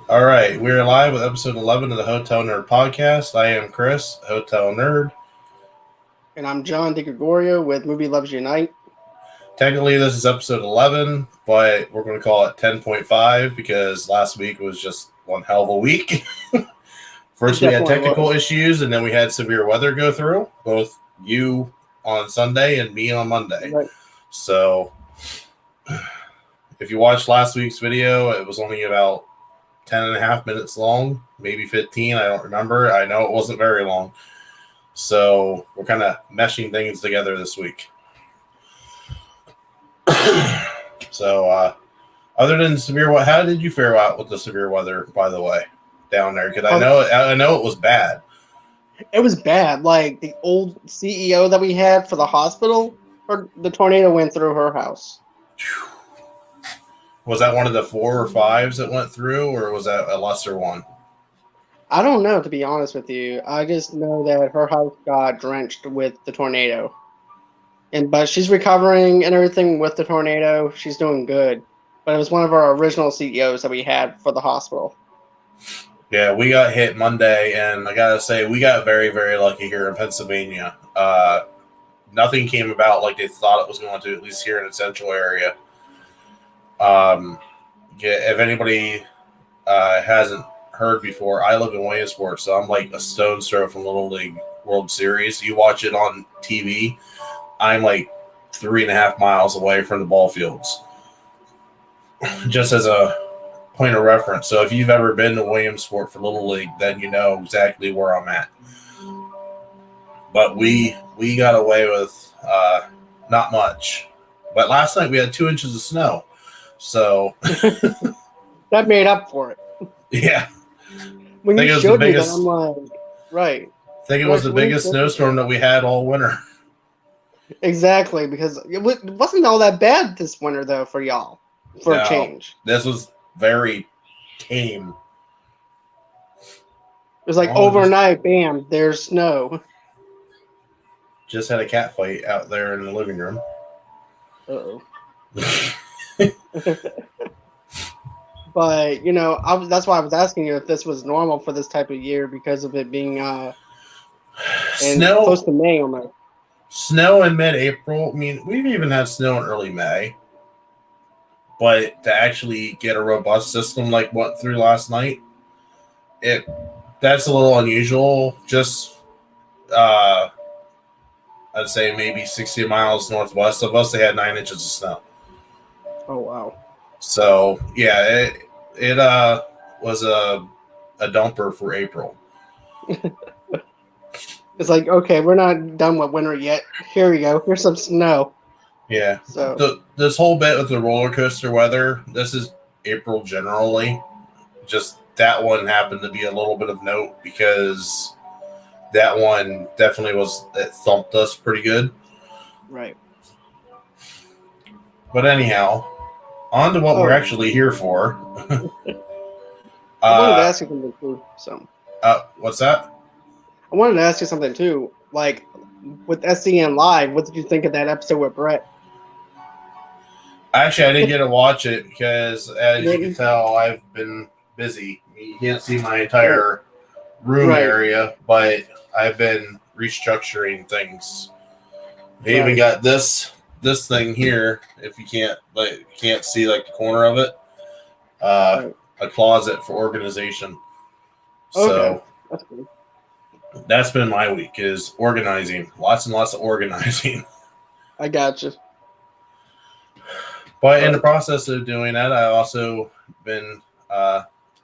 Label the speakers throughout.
Speaker 1: All right, we're live with episode 11 of the Hotel Nerd podcast. I am Chris, Hotel Nerd.
Speaker 2: And I'm John DeGregorio with Movie Loves Unite.
Speaker 1: Technically, this is episode 11, but we're going to call it 10.5 because last week was just one hell of a week. First, we had technical issues, and then we had severe weather go through, both you on Sunday and me on Monday.
Speaker 2: Right.
Speaker 1: So, if you watched last week's video, it was only about 10 and a half minutes long, maybe 15. I don't remember. I know it wasn't very long. So we're kind of meshing things together this week. So other than severe weather, how did you fare out with the severe weather, by the way, down there? Because I know it was bad.
Speaker 2: It was bad. Like the old CEO that we had for the hospital, the tornado went through her house.
Speaker 1: Was that one of the 4 or 5s that went through, or was that a lesser one?
Speaker 2: I don't know, to be honest with you. I just know that her house got drenched with the tornado. But she's recovering and everything with the tornado. She's doing good. But it was one of our original CEOs that we had for the hospital.
Speaker 1: Yeah, we got hit Monday, and I gotta say, we got very, very lucky here in Pennsylvania. Nothing came about like they thought it was going to, at least here in the central area. If anybody hasn't heard before, I live in Williamsport, so I'm like a stone's throw from Little League World Series. You watch it on TV, I'm like 3.5 miles away from the ball fields. Just as a point of reference. So if you've ever been to Williamsport for Little League, then you know exactly where I'm at. But we got away with not much. But last night we had 2 inches of snow. So
Speaker 2: that made up for it.
Speaker 1: Yeah.
Speaker 2: When you showed me that, I'm like, right.
Speaker 1: I think it was the biggest snowstorm that we had all winter.
Speaker 2: Exactly, because it wasn't all that bad this winter, though, for y'all, for a change.
Speaker 1: This was very tame.
Speaker 2: It was like overnight, bam, there's snow.
Speaker 1: Just had a cat fight out there in the living room.
Speaker 2: Uh-oh. But, you know, that's why I was asking you if this was normal for this type of year because of it being
Speaker 1: snow
Speaker 2: close to May almost.
Speaker 1: Snow in mid-April. I mean, we've even had snow in early May. But to actually get a robust system like what through last night, that's a little unusual. Just I'd say maybe 60 miles northwest of us, they had 9 inches of snow.
Speaker 2: Oh wow!
Speaker 1: So yeah, it was a dumper for April.
Speaker 2: It's like, okay, we're not done with winter yet. Here we go. Here's some snow.
Speaker 1: Yeah.
Speaker 2: So
Speaker 1: this whole bit with the roller coaster weather, this is April generally. Just that one happened to be a little bit of note because that one definitely it thumped us pretty good.
Speaker 2: Right.
Speaker 1: But anyhow, on to what we're actually here for.
Speaker 2: I wanted to ask you something too.
Speaker 1: What's that?
Speaker 2: I wanted to ask you something too. Like with SCN Live, what did you think of that episode with Brett?
Speaker 1: Actually, I didn't get to watch it because, as you can tell, I've been busy. You can't see my entire room area, but I've been restructuring things. They even got this thing here. If you can't see like the corner of it, a closet for organization. So
Speaker 2: that's cool.
Speaker 1: That's been my week, is organizing. Lots and lots of organizing.
Speaker 2: I gotcha.
Speaker 1: But in the process of doing that, I also been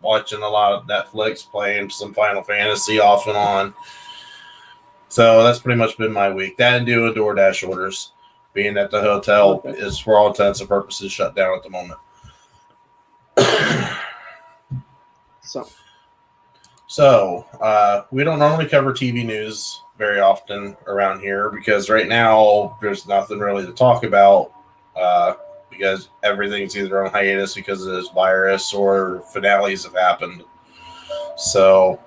Speaker 1: watching a lot of Netflix, playing some Final Fantasy off and on. So that's pretty much been my week. That and doing DoorDash orders, being at the hotel is, for all intents and purposes, shut down at the moment. So we don't normally cover TV news very often around here because right now there's nothing really to talk about because everything's either on hiatus because of this virus or finales have happened. So,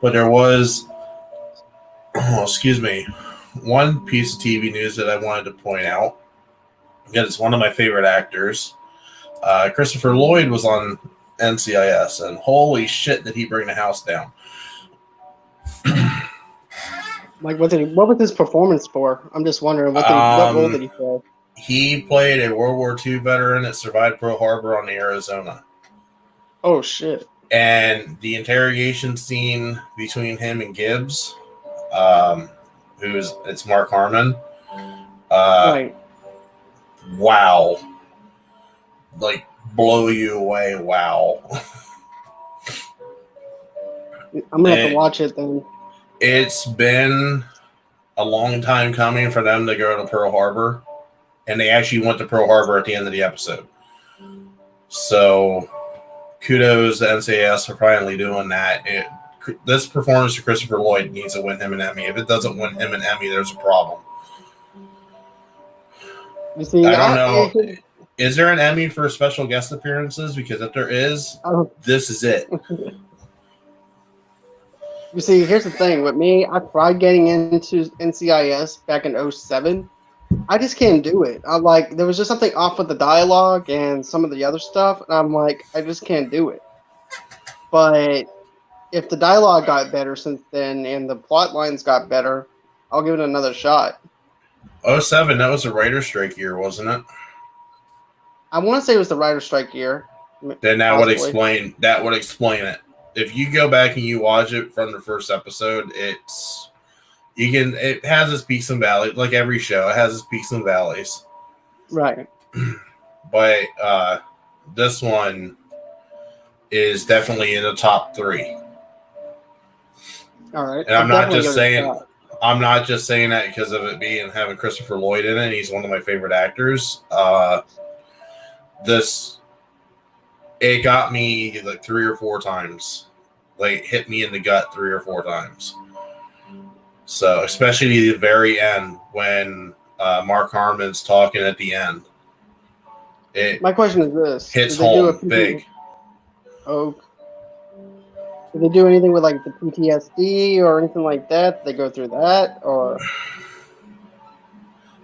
Speaker 1: but there was, one piece of TV news that I wanted to point out because it's one of my favorite actors. Christopher Lloyd was on NCIS, and holy shit, did he bring the house down?
Speaker 2: Like, what was his performance for? I'm just wondering what role did he play?
Speaker 1: He played a World War II veteran that survived Pearl Harbor on the Arizona.
Speaker 2: Oh shit!
Speaker 1: And the interrogation scene between him and Gibbs, it's Mark Harmon.
Speaker 2: Right.
Speaker 1: Wow. Like, blow you away. Wow.
Speaker 2: I'm gonna have to watch it then.
Speaker 1: It's been a long time coming for them to go to Pearl Harbor, and they actually went to Pearl Harbor at the end of the episode. So, kudos to NCIS for finally doing that. This performance of Christopher Lloyd needs to win him an Emmy. If it doesn't win him an Emmy, there's a problem.
Speaker 2: You see,
Speaker 1: I don't know. Is there an Emmy for special guest appearances? Because if there is, this is it.
Speaker 2: You see, here's the thing. With me, I tried getting into NCIS back in 2007. I just can't do it. I'm like, there was just something off with the dialogue and some of the other stuff. And I'm like, I just can't do it. But if the dialogue got better since then and the plot lines got better, I'll give it another shot.
Speaker 1: 2007, that was a writer's strike year, wasn't it?
Speaker 2: I want to say it was the writer's strike year.
Speaker 1: Then that would explain it. If you go back and you watch it from the first episode, it has its peaks and valleys, like every show. It has its peaks and valleys.
Speaker 2: Right.
Speaker 1: But this one is definitely in the top 3.
Speaker 2: All right.
Speaker 1: And I'm not just saying that because of it having Christopher Lloyd in it. He's one of my favorite actors. It got me like 3 or 4 times. Like, hit me in the gut 3 or 4 times. So, especially the very end when Mark Harmon's talking at the end.
Speaker 2: My question is this:
Speaker 1: hits home big.
Speaker 2: Oh, did they do anything with like the PTSD or anything like that? Did they go through that, or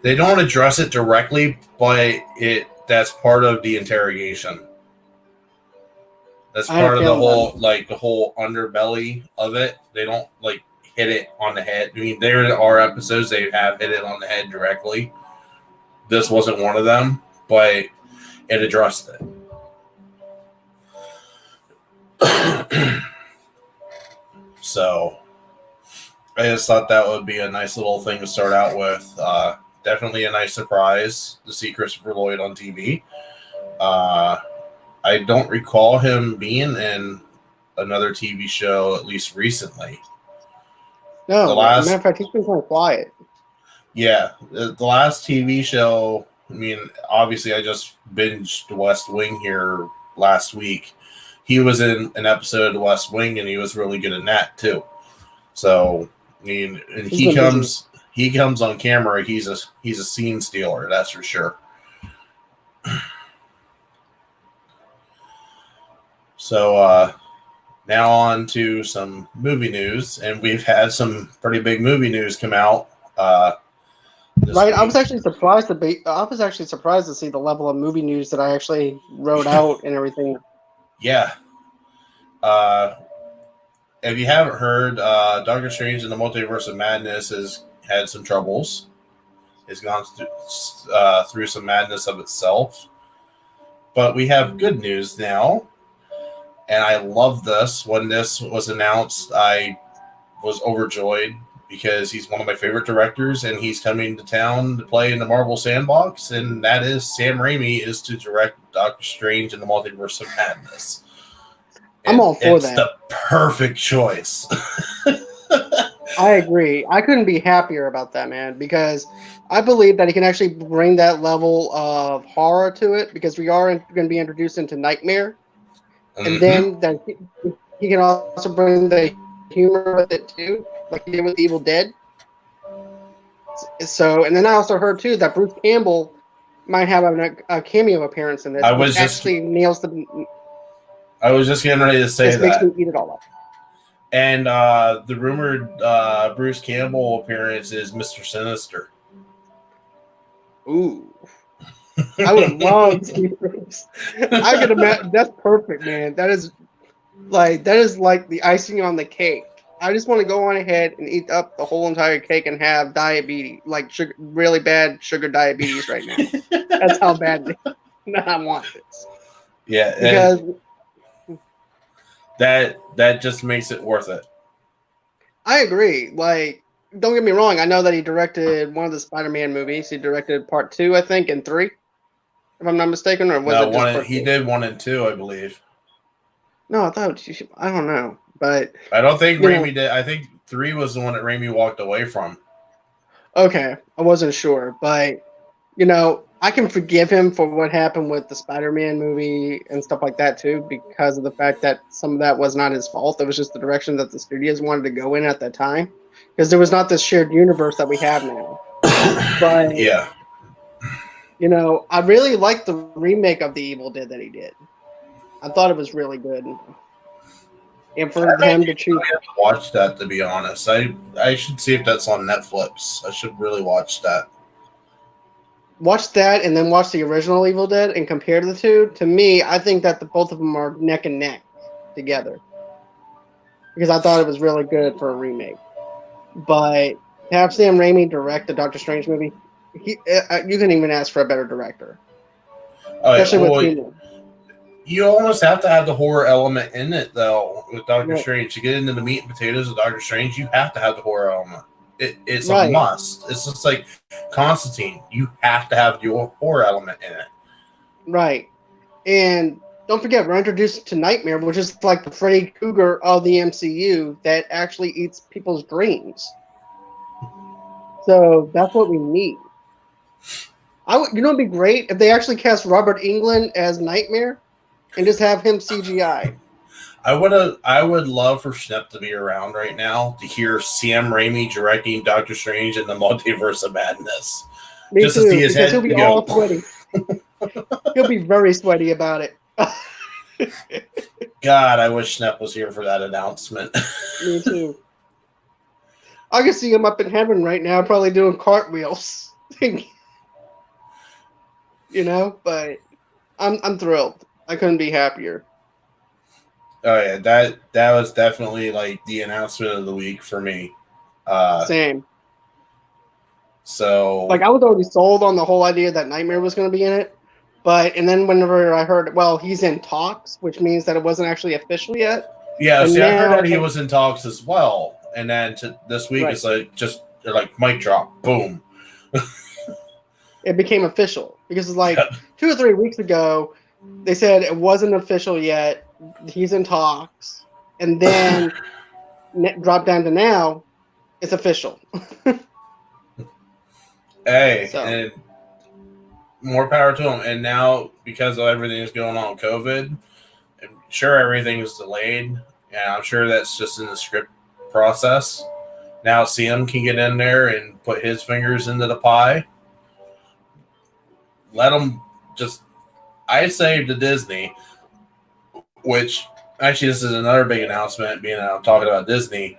Speaker 1: they don't address it directly, but that's part of the interrogation. That's part of the whole underbelly of it. They don't like hit it on the head. I mean, there are episodes they have hit it on the head directly. This wasn't one of them, but it addressed it. So I just thought that would be a nice little thing to start out with. Definitely a nice surprise to see Christopher Lloyd on TV. I don't recall him being in another TV show, at least recently.
Speaker 2: No, matter of fact, he's been kind of quiet.
Speaker 1: Yeah, the last TV show, I mean, obviously I just binged West Wing here last week. He was in an episode of West Wing, and he was really good in that, too. So, I mean, and he comes on camera, he's a scene stealer, that's for sure. So, now on to some movie news, and we've had some pretty big movie news come out.
Speaker 2: Right, I was actually surprised to see the level of movie news that I actually wrote out and everything.
Speaker 1: Yeah. If you haven't heard, Doctor Strange in the Multiverse of Madness has had some troubles. It's gone through some madness of itself. But we have good news now. And I love this. When this was announced, I was overjoyed because he's one of my favorite directors, and he's coming to town to play in the Marvel Sandbox, and that is Sam Raimi is to direct Doctor Strange in the Multiverse of Madness.
Speaker 2: I'm all for that.
Speaker 1: It's the perfect choice.
Speaker 2: I agree. I couldn't be happier about that, man, because I believe that he can actually bring that level of horror to it, because we are going to be introduced into Nightmare. And then that he can also bring the humor with it too, like he did with Evil Dead. So, and then I also heard too that Bruce Campbell might have a cameo appearance in this. I was just getting
Speaker 1: ready to say that.
Speaker 2: Makes me eat it all up.
Speaker 1: And the rumored Bruce Campbell appearance is Mr. Sinister.
Speaker 2: Ooh. I would love to see Bruce. I could imagine. That's perfect, man. That is like the icing on the cake. I just want to go on ahead and eat up the whole entire cake and have diabetes, like sugar, really bad sugar diabetes right now. That's how bad I want this.
Speaker 1: Yeah,
Speaker 2: because
Speaker 1: that just makes it worth it.
Speaker 2: I agree. Like, don't get me wrong. I know that he directed one of the Spider-Man movies. He directed part 2, I think, and 3, if I'm not mistaken, or was it just part
Speaker 1: he
Speaker 2: 2?
Speaker 1: did 1 and 2, I believe.
Speaker 2: No, I thought I don't know, but
Speaker 1: I don't think Raimi did. I think 3 was the one that Raimi walked away from.
Speaker 2: Okay, I wasn't sure, but I can forgive him for what happened with the Spider-Man movie and stuff like that too, because of the fact that some of that was not his fault. It was just the direction that the studios wanted to go in at that time, because there was not this shared universe that we have now. But
Speaker 1: yeah,
Speaker 2: I really liked the remake of The Evil Dead that he did. I thought it was really good. And for him to choose,
Speaker 1: I haven't watched that, to be honest. I should see if that's on Netflix. I should really watch that.
Speaker 2: Watch that and then watch the original Evil Dead and compare the two. To me, I think that both of them are neck and neck together, because I thought it was really good for a remake. But to have Sam Raimi direct the Doctor Strange movie, you couldn't even ask for a better director. Especially with humor.
Speaker 1: You almost have to have the horror element in it, though, with Doctor Strange. To get into the meat and potatoes of Doctor Strange, you have to have the horror element. It's a must. It's just like Constantine. You have to have your horror element in it.
Speaker 2: Right. And don't forget, we're introduced to Nightmare, which is like the Freddy Krueger of the MCU that actually eats people's dreams. So that's what we need. It'd be great if they actually cast Robert Englund as Nightmare and just have him CGI.
Speaker 1: I would love for Schnepp to be around right now to hear Sam Raimi directing Doctor Strange in the Multiverse of Madness.
Speaker 2: Me just too, to see his head. He'll be all sweaty. He'll be very sweaty about it.
Speaker 1: God, I wish Schnepp was here for that announcement.
Speaker 2: Me too. I can see him up in heaven right now, probably doing cartwheels. But I'm thrilled. I couldn't be happier.
Speaker 1: Oh yeah, that was definitely like the announcement of the week for me.
Speaker 2: Same.
Speaker 1: So
Speaker 2: I was already sold on the whole idea that Nightmare was going to be in it, and then whenever I heard, well, he's in talks, which means that it wasn't actually official yet.
Speaker 1: Yeah, I heard that he was in talks as well, and then this week it's like just like mic drop, boom.
Speaker 2: It became official because it's like 2 or 3 weeks ago they said it wasn't official yet. He's in talks, and then drop down to now, it's official.
Speaker 1: Hey, and more power to him. And now, because of everything that's going on with COVID, I'm sure everything is delayed, and I'm sure that's just in the script process. Now Sam can get in there and put his fingers into the pie. Let him just... I say to Disney, which actually this is another big announcement, being that I'm talking about Disney.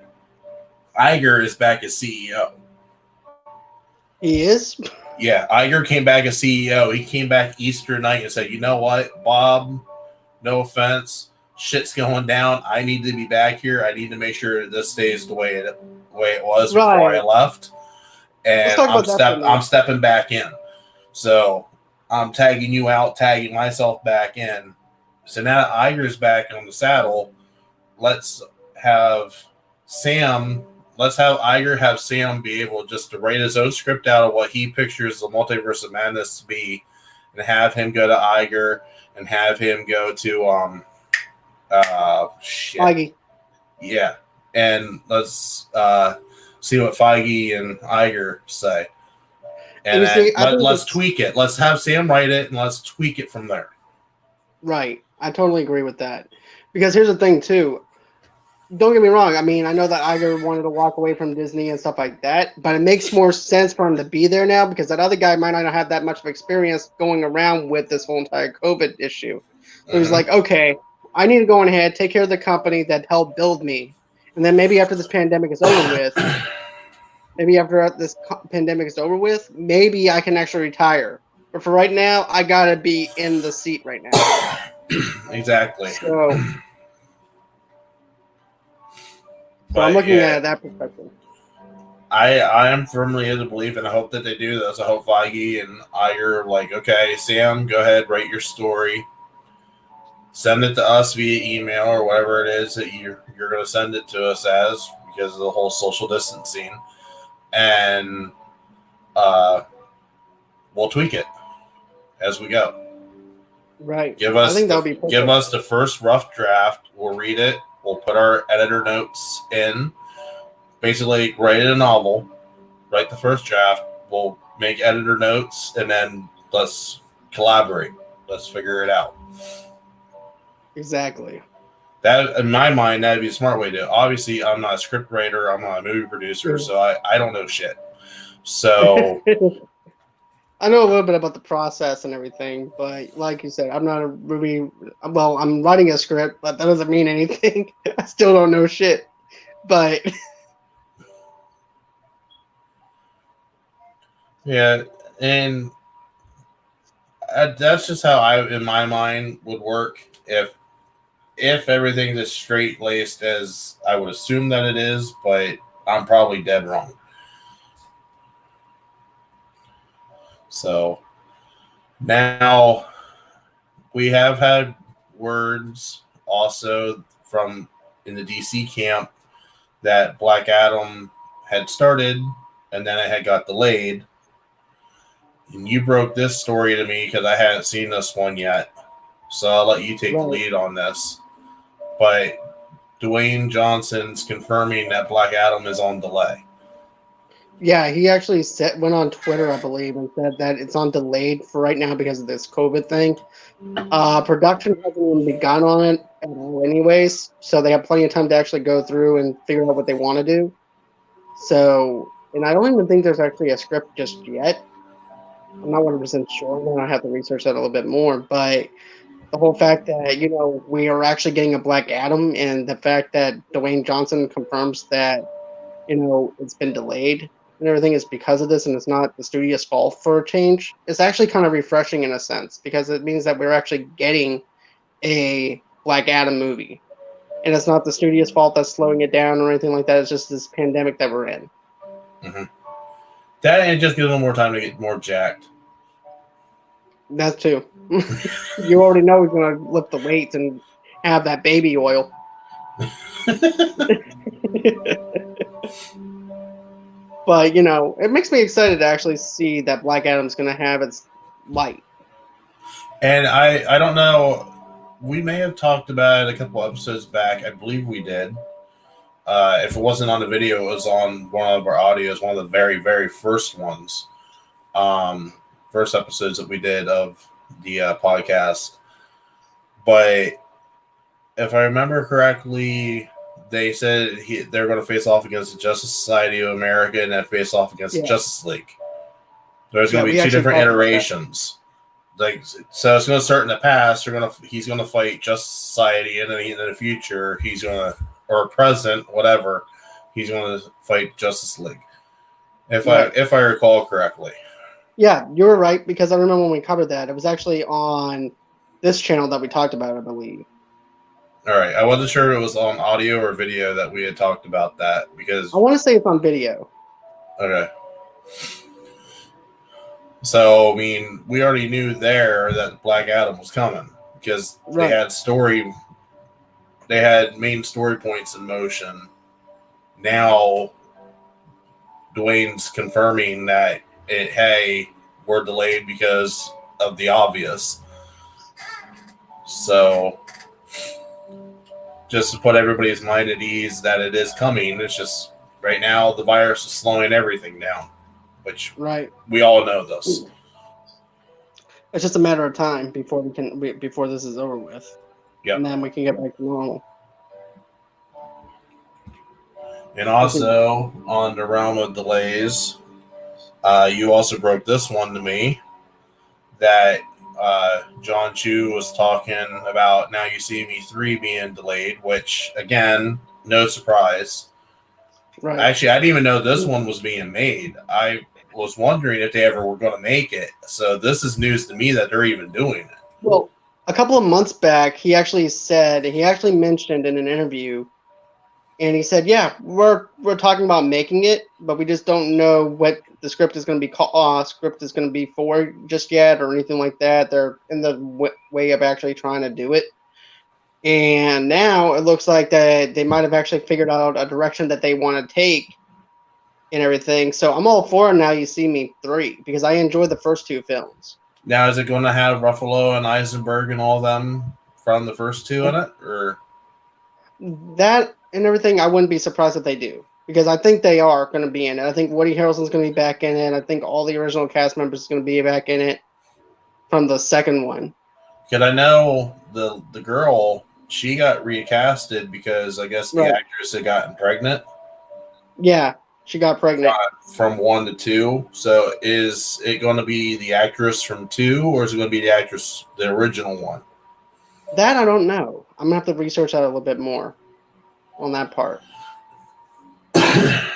Speaker 1: Iger is back as CEO.
Speaker 2: He is?
Speaker 1: Yeah, Iger came back as CEO. He came back Easter night and said, you know what, Bob, no offense, shit's going down. I need to be back here. I need to make sure this stays the way it was before I left. And I'm stepping back in. So I'm tagging you out, tagging myself back in. So now that Iger's back on the saddle, let's have Iger have Sam be able just to write his own script out of what he pictures the Multiverse of Madness to be, and have him go to Iger and have him go to
Speaker 2: Feige.
Speaker 1: Yeah. And let's see what Feige and Iger say. And let's tweak it. Let's have Sam write it, and let's tweak it from there.
Speaker 2: Right. I totally agree with that. Because here's the thing, too. Don't get me wrong. I mean, I know that Iger wanted to walk away from Disney and stuff like that, but it makes more sense for him to be there now, because that other guy might not have that much of experience going around with this whole entire COVID issue. So he's like, okay, I need to go on ahead, take care of the company that helped build me. And then maybe after this pandemic is over with, maybe I can actually retire But for right now, I gotta be in the seat right now.
Speaker 1: Exactly.
Speaker 2: So I'm looking at that perspective.
Speaker 1: I am firmly in the belief, and I hope that they do this. I hope Feige and Iger are like, okay, Sam, go ahead, write your story, send it to us via email or whatever it is that you're going to send it to us as, because of the whole social distancing, and we'll tweak it as we go.
Speaker 2: Right.
Speaker 1: Give us
Speaker 2: the
Speaker 1: first rough draft. We'll read it. We'll put our editor notes in. Basically, write a novel. Write the first draft. We'll make editor notes, and then let's collaborate. Let's figure it out.
Speaker 2: Exactly.
Speaker 1: That, in my mind, that'd be a smart way to do it. Obviously, I'm not a script writer. I'm not a movie producer, so I don't know shit. So
Speaker 2: I know a little bit about the process and everything, but like you said, I'm not a movie. Well, I'm writing a script, but that doesn't mean anything. I still don't know shit. But
Speaker 1: yeah, and that's just how I, in my mind, would work. If everything's as straight laced as I would assume that it is, but I'm probably dead wrong. So now we have had words also from in the DC camp that Black Adam had started and then it had got delayed. And you broke this story to me because I hadn't seen this one yet. So I'll let you take the lead on this. But Dwayne Johnson's confirming that Black Adam is on delay.
Speaker 2: Yeah, he actually went on Twitter, I believe, and said that it's on delayed for right now because of this COVID thing. Production hasn't even begun on it at all anyways, so they have plenty of time to actually go through and figure out what they want to do. So, and I don't even think there's actually a script just yet. I'm not 100% sure. I'm going to have to research that a little bit more, but the whole fact that, we are actually getting a Black Adam, and the fact that Dwayne Johnson confirms that, it's been delayed and everything is because of this, and it's not the studio's fault for a change, it's actually kind of refreshing in a sense, because it means that we're actually getting a Black Adam movie. And it's not the studio's fault that's slowing it down or anything like that. It's just this pandemic that we're in.
Speaker 1: Mm-hmm. That, and it just gives them more time to get more jacked.
Speaker 2: That too. You already know he's going to lift the weights and have that baby oil. But, it makes me excited to actually see that Black Adam's going to have its light.
Speaker 1: And I don't know. We may have talked about it a couple episodes back. I believe we did. If it wasn't on the video, it was on one of our audios, one of the very, very first ones. First episodes that we did of the podcast. But if I remember correctly, they said they're going to face off against the Justice Society of America and then face off against the Justice League. There's going to be two different iterations. So it's going to start in the past. He's going to fight Justice Society, and then in the future, he's going to, or present, whatever, he's going to fight Justice League. If I recall correctly.
Speaker 2: Yeah, you were right, because I remember when we covered that, it was actually on this channel that we talked about, I believe.
Speaker 1: All right, I wasn't sure if it was on audio or video that we had talked about that, because
Speaker 2: I want to say it's on video. Okay.
Speaker 1: So, I mean, we already knew there that Black Adam was coming, because they had main story points in motion. Now, Dwayne's confirming that we're delayed because of the obvious. So, just to put everybody's mind at ease that it is coming, it's just right now the virus is slowing everything down, which we all know this.
Speaker 2: It's just a matter of time before before this is over with. Yep. And then we can get back to normal.
Speaker 1: And also, on the realm of delays, you also broke this one to me, that John Chu was talking about Now You See Me 3 being delayed, which, again, no surprise. Right. Actually, I didn't even know this one was being made. I was wondering if they ever were going to make it. So this is news to me that they're even doing it.
Speaker 2: Well, a couple of months back, he actually mentioned in an interview, and he said, "Yeah, we're talking about making it, but we just don't know what the script is going to be for just yet, or anything like that. They're in the way of actually trying to do it." And now it looks like that they might have actually figured out a direction that they want to take and everything. So I'm all for Now You See Me 3 because I enjoyed the first two films.
Speaker 1: Now, is it going to have Ruffalo and Eisenberg and all them from the first two in it? Or
Speaker 2: that and everything, I wouldn't be surprised if they do because I think they are going to be in it. I think Woody Harrelson's going to be back in it. I think all the original cast members are going to be back in it from the second one.
Speaker 1: Because I know the girl, she got recasted because I guess the actress had gotten pregnant.
Speaker 2: Yeah, she got pregnant.
Speaker 1: From 1 to 2. So is it going to be the actress from 2 or is it going to be the original one?
Speaker 2: That I don't know. I'm going to have to research that a little bit more on that part.
Speaker 1: I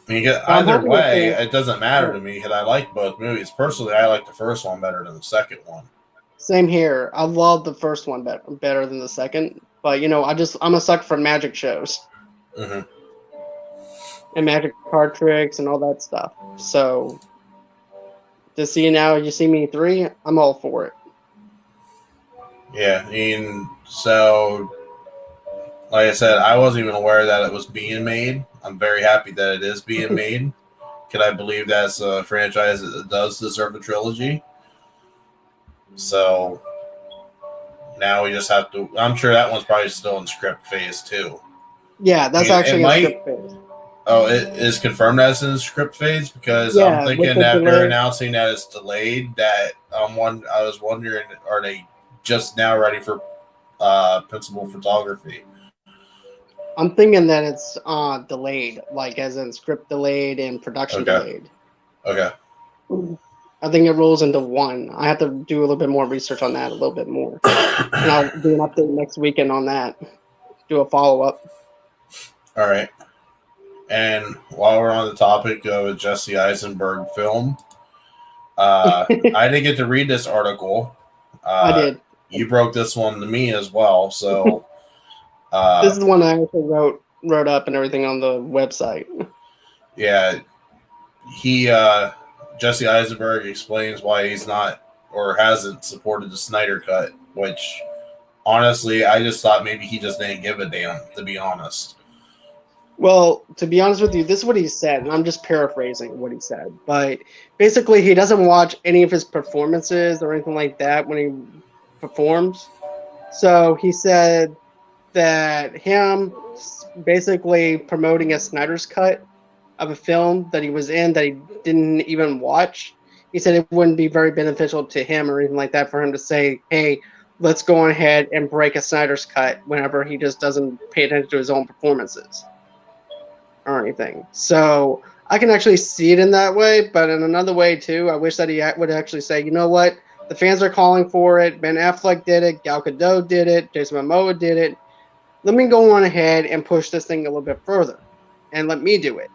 Speaker 1: mean, either way, it doesn't matter to me because I like both movies. Personally, I like the first one better than the second one.
Speaker 2: Same here. I love the first one better than the second. But, I'm a sucker for magic shows.
Speaker 1: Mm-hmm.
Speaker 2: And magic card tricks and all that stuff. So, to see Now You See Me 3, I'm all for it.
Speaker 1: Yeah, I mean, so, like I said, I wasn't even aware that it was being made. I'm very happy that it is being made. Can I believe that's a franchise that does deserve a trilogy? So now we just have to. I'm sure that one's probably still in script phase too.
Speaker 2: Yeah, that's actually in script phase.
Speaker 1: Oh, it is confirmed as in script phase because I'm thinking that they're announcing that it's delayed. That I was wondering, are they just now ready for principal photography?
Speaker 2: I'm thinking that it's delayed, like as in script delayed and production delayed.
Speaker 1: Okay.
Speaker 2: I think it rolls into one. I have to do a little bit more research on that, a little bit more. And I'll do an update next weekend on that. Do a follow-up.
Speaker 1: All right. And while we're on the topic of a Jesse Eisenberg film, I didn't get to read this article.
Speaker 2: I did.
Speaker 1: You broke this one to me as well, so...
Speaker 2: this is the one I actually wrote up and everything on the website.
Speaker 1: Yeah. Jesse Eisenberg explains why he's not or hasn't supported the Snyder Cut, which honestly, I just thought maybe he just didn't give a damn, to be honest.
Speaker 2: Well, to be honest with you, this is what he said, and I'm just paraphrasing what he said. But basically, he doesn't watch any of his performances or anything like that when he performs. So he said that him basically promoting a Snyder's Cut of a film that he was in that he didn't even watch, he said it wouldn't be very beneficial to him or anything like that for him to say, hey, let's go ahead and break a Snyder's Cut whenever he just doesn't pay attention to his own performances or anything. So I can actually see it in that way, but in another way too, I wish that he would actually say, you know what, the fans are calling for it, Ben Affleck did it, Gal Gadot did it, Jason Momoa did it, let me go on ahead and push this thing a little bit further and let me do it.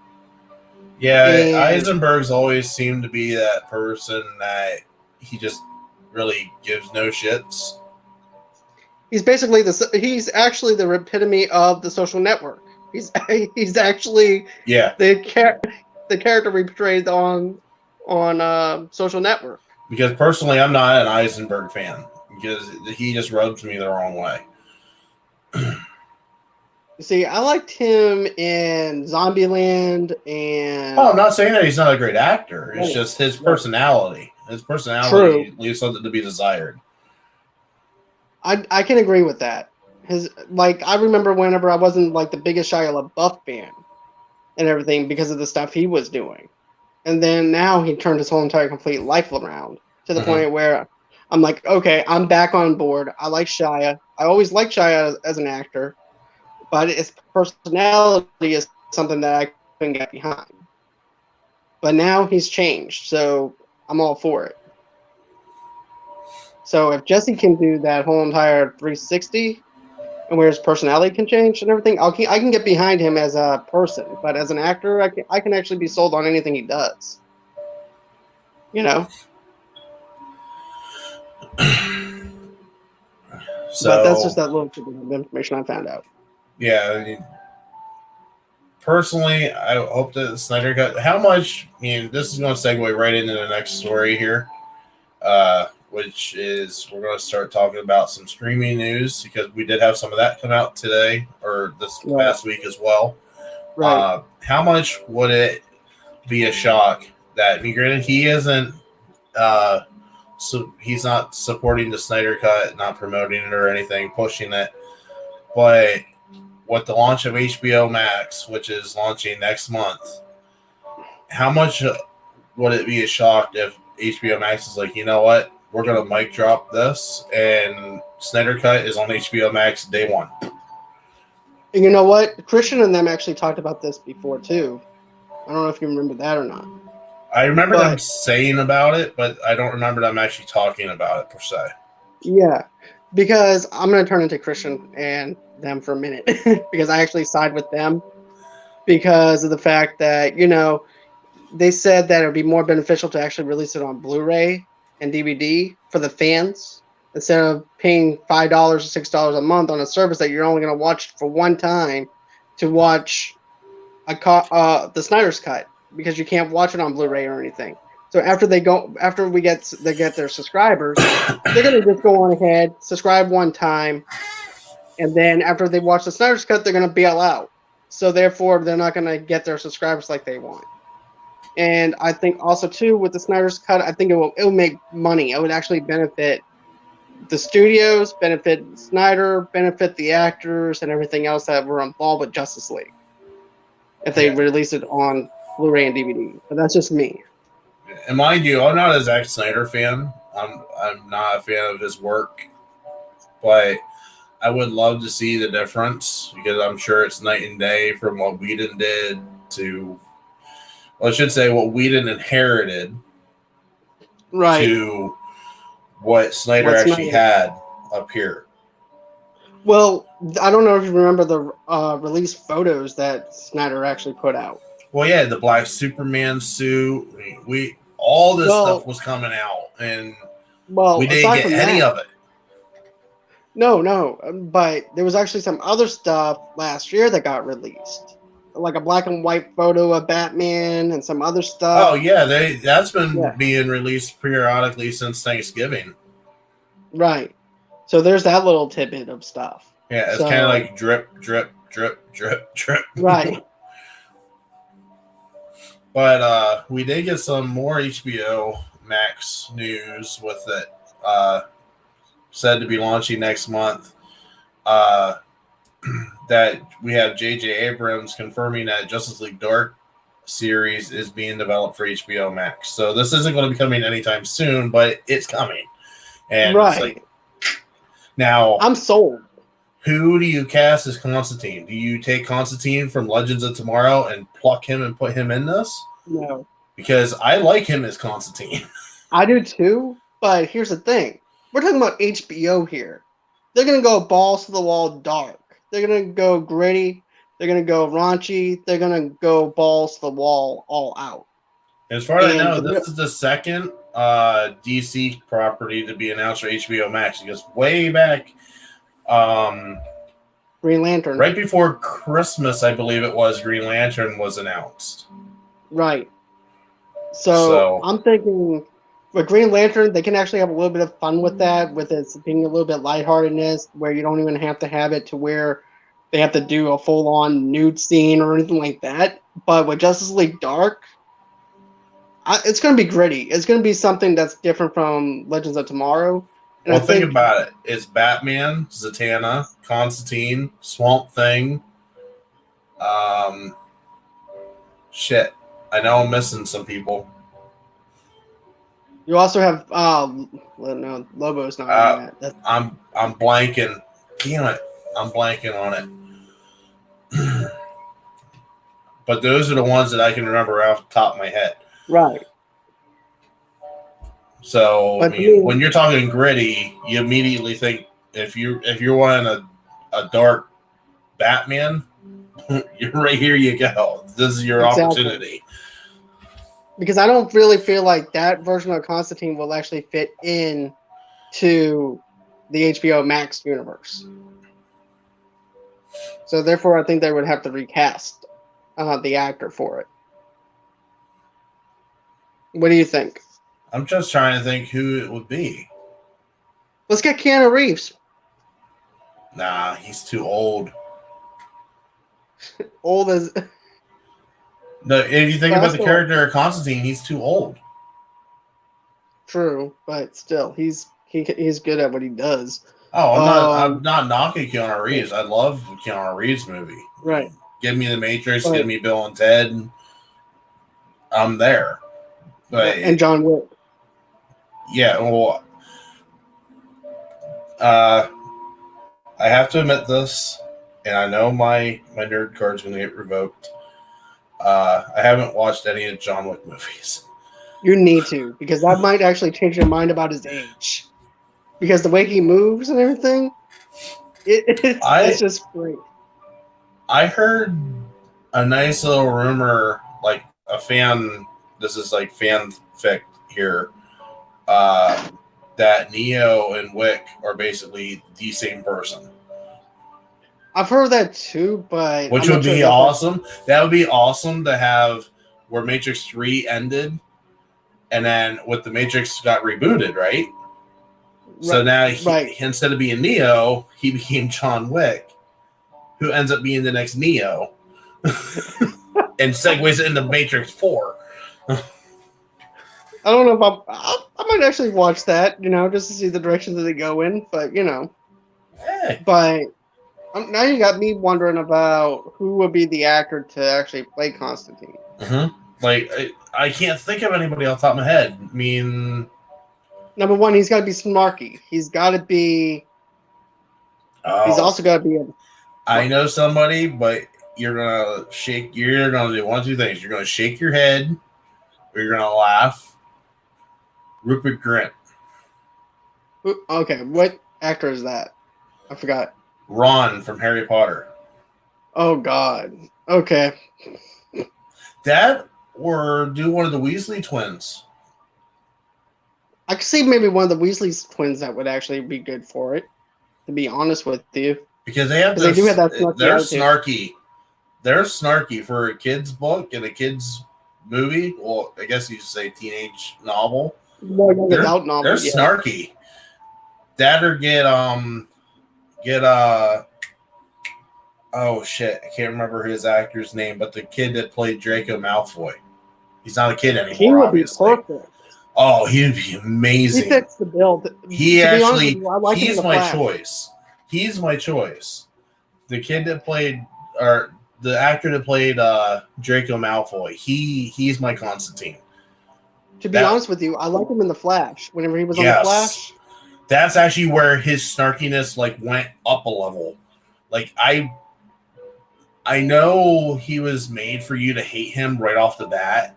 Speaker 1: Yeah, Eisenberg's always seemed to be that person that he just really gives no shits.
Speaker 2: He's basically he's actually the epitome of The Social Network. He's actually the character we portrayed on Social Network.
Speaker 1: Because personally, I'm not an Eisenberg fan because he just rubs me the wrong way.
Speaker 2: See, I liked him in Zombieland and...
Speaker 1: Oh, I'm not saying that he's not a great actor. It's just his personality. His personality leaves something to be desired.
Speaker 2: I can agree with that. I remember whenever I wasn't like the biggest Shia LaBeouf fan and everything because of the stuff he was doing. And then now he turned his whole entire complete life around to the point where I'm like, okay, I'm back on board. I like Shia. I always liked Shia as an actor. But his personality is something that I couldn't get behind. But now he's changed, so I'm all for it. So if Jesse can do that whole entire 360, and where his personality can change and everything, I can get behind him as a person. But as an actor, I can actually be sold on anything he does. You know, but that's just
Speaker 1: So,
Speaker 2: that little bit of information I found out.
Speaker 1: yeah, I mean, personally, I hope that Snyder cut. How much? I mean, this is going to segue right into the next story here, which is we're going to start talking about some streaming news because we did have some of that come out today or this
Speaker 2: Right.
Speaker 1: past week as well.
Speaker 2: Right.
Speaker 1: How much would it be a shock that, I mean, granted, he isn't, so he's not supporting the Snyder cut, not promoting it or anything, pushing it, but with the launch of HBO Max, which is launching next month, how much would it be a shock if HBO Max is like, you know what, we're gonna mic drop this and Snyder cut is on HBO Max day one?
Speaker 2: And you know what? Christian and them actually talked about this before too. I don't know if you remember that or not.
Speaker 1: I remember them
Speaker 2: But
Speaker 1: saying about it, but I don't remember them actually talking about it per se.
Speaker 2: yeah, because I'm going to turn into Christian and them for a minute because I actually side with them because of the fact that, you know, they said that it would be more beneficial to actually release it on Blu-ray and DVD for the fans instead of paying $5 or $6 a month on a service that you're only going to watch for one time to watch the Snyder's cut because you can't watch it on Blu-ray or anything. So after they get their subscribers, they're gonna just go on ahead, subscribe one time, and then after they watch the Snyder's cut, they're gonna bail out. So therefore, they're not gonna get their subscribers like they want. And I think also too with the Snyder's cut, I think it will make money. It would actually benefit the studios, benefit Snyder, benefit the actors, and everything else that were involved with Justice League if they release it on Blu-ray and DVD. But that's just me.
Speaker 1: And mind you, I'm not a Zack Snyder fan. I'm not a fan of his work, but I would love to see the difference because I'm sure it's night and day from what Whedon did to, well, I should say what Whedon inherited,
Speaker 2: right,
Speaker 1: to what Snyder actually had up here.
Speaker 2: Well, I don't know if you remember the release photos that Snyder actually put out.
Speaker 1: Well, yeah, the black Superman suit, all this stuff was coming out, and we didn't get any of it.
Speaker 2: No, but there was actually some other stuff last year that got released, like a black and white photo of Batman and some other stuff.
Speaker 1: Oh yeah, that's been being released periodically since Thanksgiving.
Speaker 2: Right. So there's that little tidbit of stuff.
Speaker 1: Yeah, it's kind of like drip, drip, drip, drip, drip.
Speaker 2: Right.
Speaker 1: But we did get some more HBO Max news with it. Said to be launching next month. That we have J.J. Abrams confirming that Justice League Dark series is being developed for HBO Max. So this isn't going to be coming anytime soon, but it's coming. And it's like, now
Speaker 2: I'm sold.
Speaker 1: Who do you cast as Constantine? Do you take Constantine from Legends of Tomorrow and pluck him and put him in this?
Speaker 2: No.
Speaker 1: Because I like him as Constantine.
Speaker 2: I do too, but here's the thing. We're talking about HBO here. They're going to go balls to the wall dark. They're going to go gritty. They're going to go raunchy. They're going to go balls to the wall all out.
Speaker 1: As far as I know, this is the second DC property to be announced for HBO Max. Because way back,
Speaker 2: Green Lantern.
Speaker 1: Right before Christmas, I believe it was, Green Lantern was announced.
Speaker 2: Right. So I'm thinking with Green Lantern, they can actually have a little bit of fun with that, with it being a little bit lightheartedness, where you don't even have to have it to where they have to do a full-on nude scene or anything like that. But with Justice League Dark, it's going to be gritty. It's going to be something that's different from Legends of Tomorrow. And
Speaker 1: well, think about it. It's Batman, Zatanna, Constantine, Swamp Thing. Shit. I know I'm missing some people.
Speaker 2: You also have no, Lobo's not on that.
Speaker 1: I'm blanking. Damn it. I'm blanking on it. But those are the ones that I can remember off the top of my head.
Speaker 2: Right.
Speaker 1: So I mean, when you're talking gritty, you immediately think if you're wanting a dark Batman, you're right here. You go. This is your opportunity.
Speaker 2: because I don't really feel like that version of Constantine will actually fit in to the HBO Max universe. So therefore, I think they would have to recast the actor for it. What do you think?
Speaker 1: I'm just trying to think who it would be.
Speaker 2: Let's get Keanu Reeves.
Speaker 1: Nah, he's too old.
Speaker 2: Old as...
Speaker 1: No, if you think about the character of Constantine, he's too old.
Speaker 2: True, but still, he's good at what he does.
Speaker 1: Oh, I'm not knocking Keanu Reeves. I love the Keanu Reeves movie.
Speaker 2: Right.
Speaker 1: Give me The Matrix, give me Bill and Ted. I'm there. But
Speaker 2: and John Wick.
Speaker 1: Yeah, well, I have to admit this, and I know my nerd card's going to get revoked. I haven't watched any of John Wick movies.
Speaker 2: You need to, because that might actually change your mind about his age. Because the way he moves and everything, it's just great.
Speaker 1: I heard a nice little rumor, like a fan, this is like fanfic here, that Neo and Wick are basically the same person.
Speaker 2: I've heard that too, but...
Speaker 1: Which would be awesome. That would be awesome to have where Matrix 3 ended, and then with the Matrix got rebooted, right? So now, instead of being Neo, he became John Wick, who ends up being the next Neo, and segues into Matrix 4.
Speaker 2: I don't know if I might actually watch that, just to see the direction that they go in, but,
Speaker 1: Hey.
Speaker 2: But now you got me wondering about who would be the actor to actually play Constantine.
Speaker 1: Mm-hmm. Like, I can't think of anybody off the top of my head. I mean...
Speaker 2: Number one, he's got to be snarky. He's got to be... He's also got to be...
Speaker 1: I know somebody, but you're going to do one of two things. You're going to shake your head, or you're going to laugh. Rupert Grint.
Speaker 2: Okay, what actor is that? I forgot.
Speaker 1: Ron from Harry Potter.
Speaker 2: Oh, God. Okay.
Speaker 1: That, or do one of the Weasley twins.
Speaker 2: I could see maybe one of the Weasley twins that would actually be good for it, to be honest with you.
Speaker 1: Because they have
Speaker 2: they do have that snarky
Speaker 1: they're
Speaker 2: attitude.
Speaker 1: snarky. They're snarky for a kid's book and a kid's movie. Well, I guess you should say teenage novel.
Speaker 2: More young adult novel.
Speaker 1: They're snarky. That or get oh shit, I can't remember his actor's name, but the kid that played Draco Malfoy. He's not a kid anymore.
Speaker 2: He would
Speaker 1: obviously.
Speaker 2: be perfect.
Speaker 1: Oh, he'd be amazing.
Speaker 2: He fits the bill.
Speaker 1: He actually,
Speaker 2: like
Speaker 1: he's my choice. He's my choice. The kid that played, or the actor that played Draco Malfoy, he's my Constantine.
Speaker 2: To be honest with you, I like him in The Flash. Whenever he was on The Flash.
Speaker 1: That's actually where his snarkiness went up a level. Like I know he was made for you to hate him right off the bat,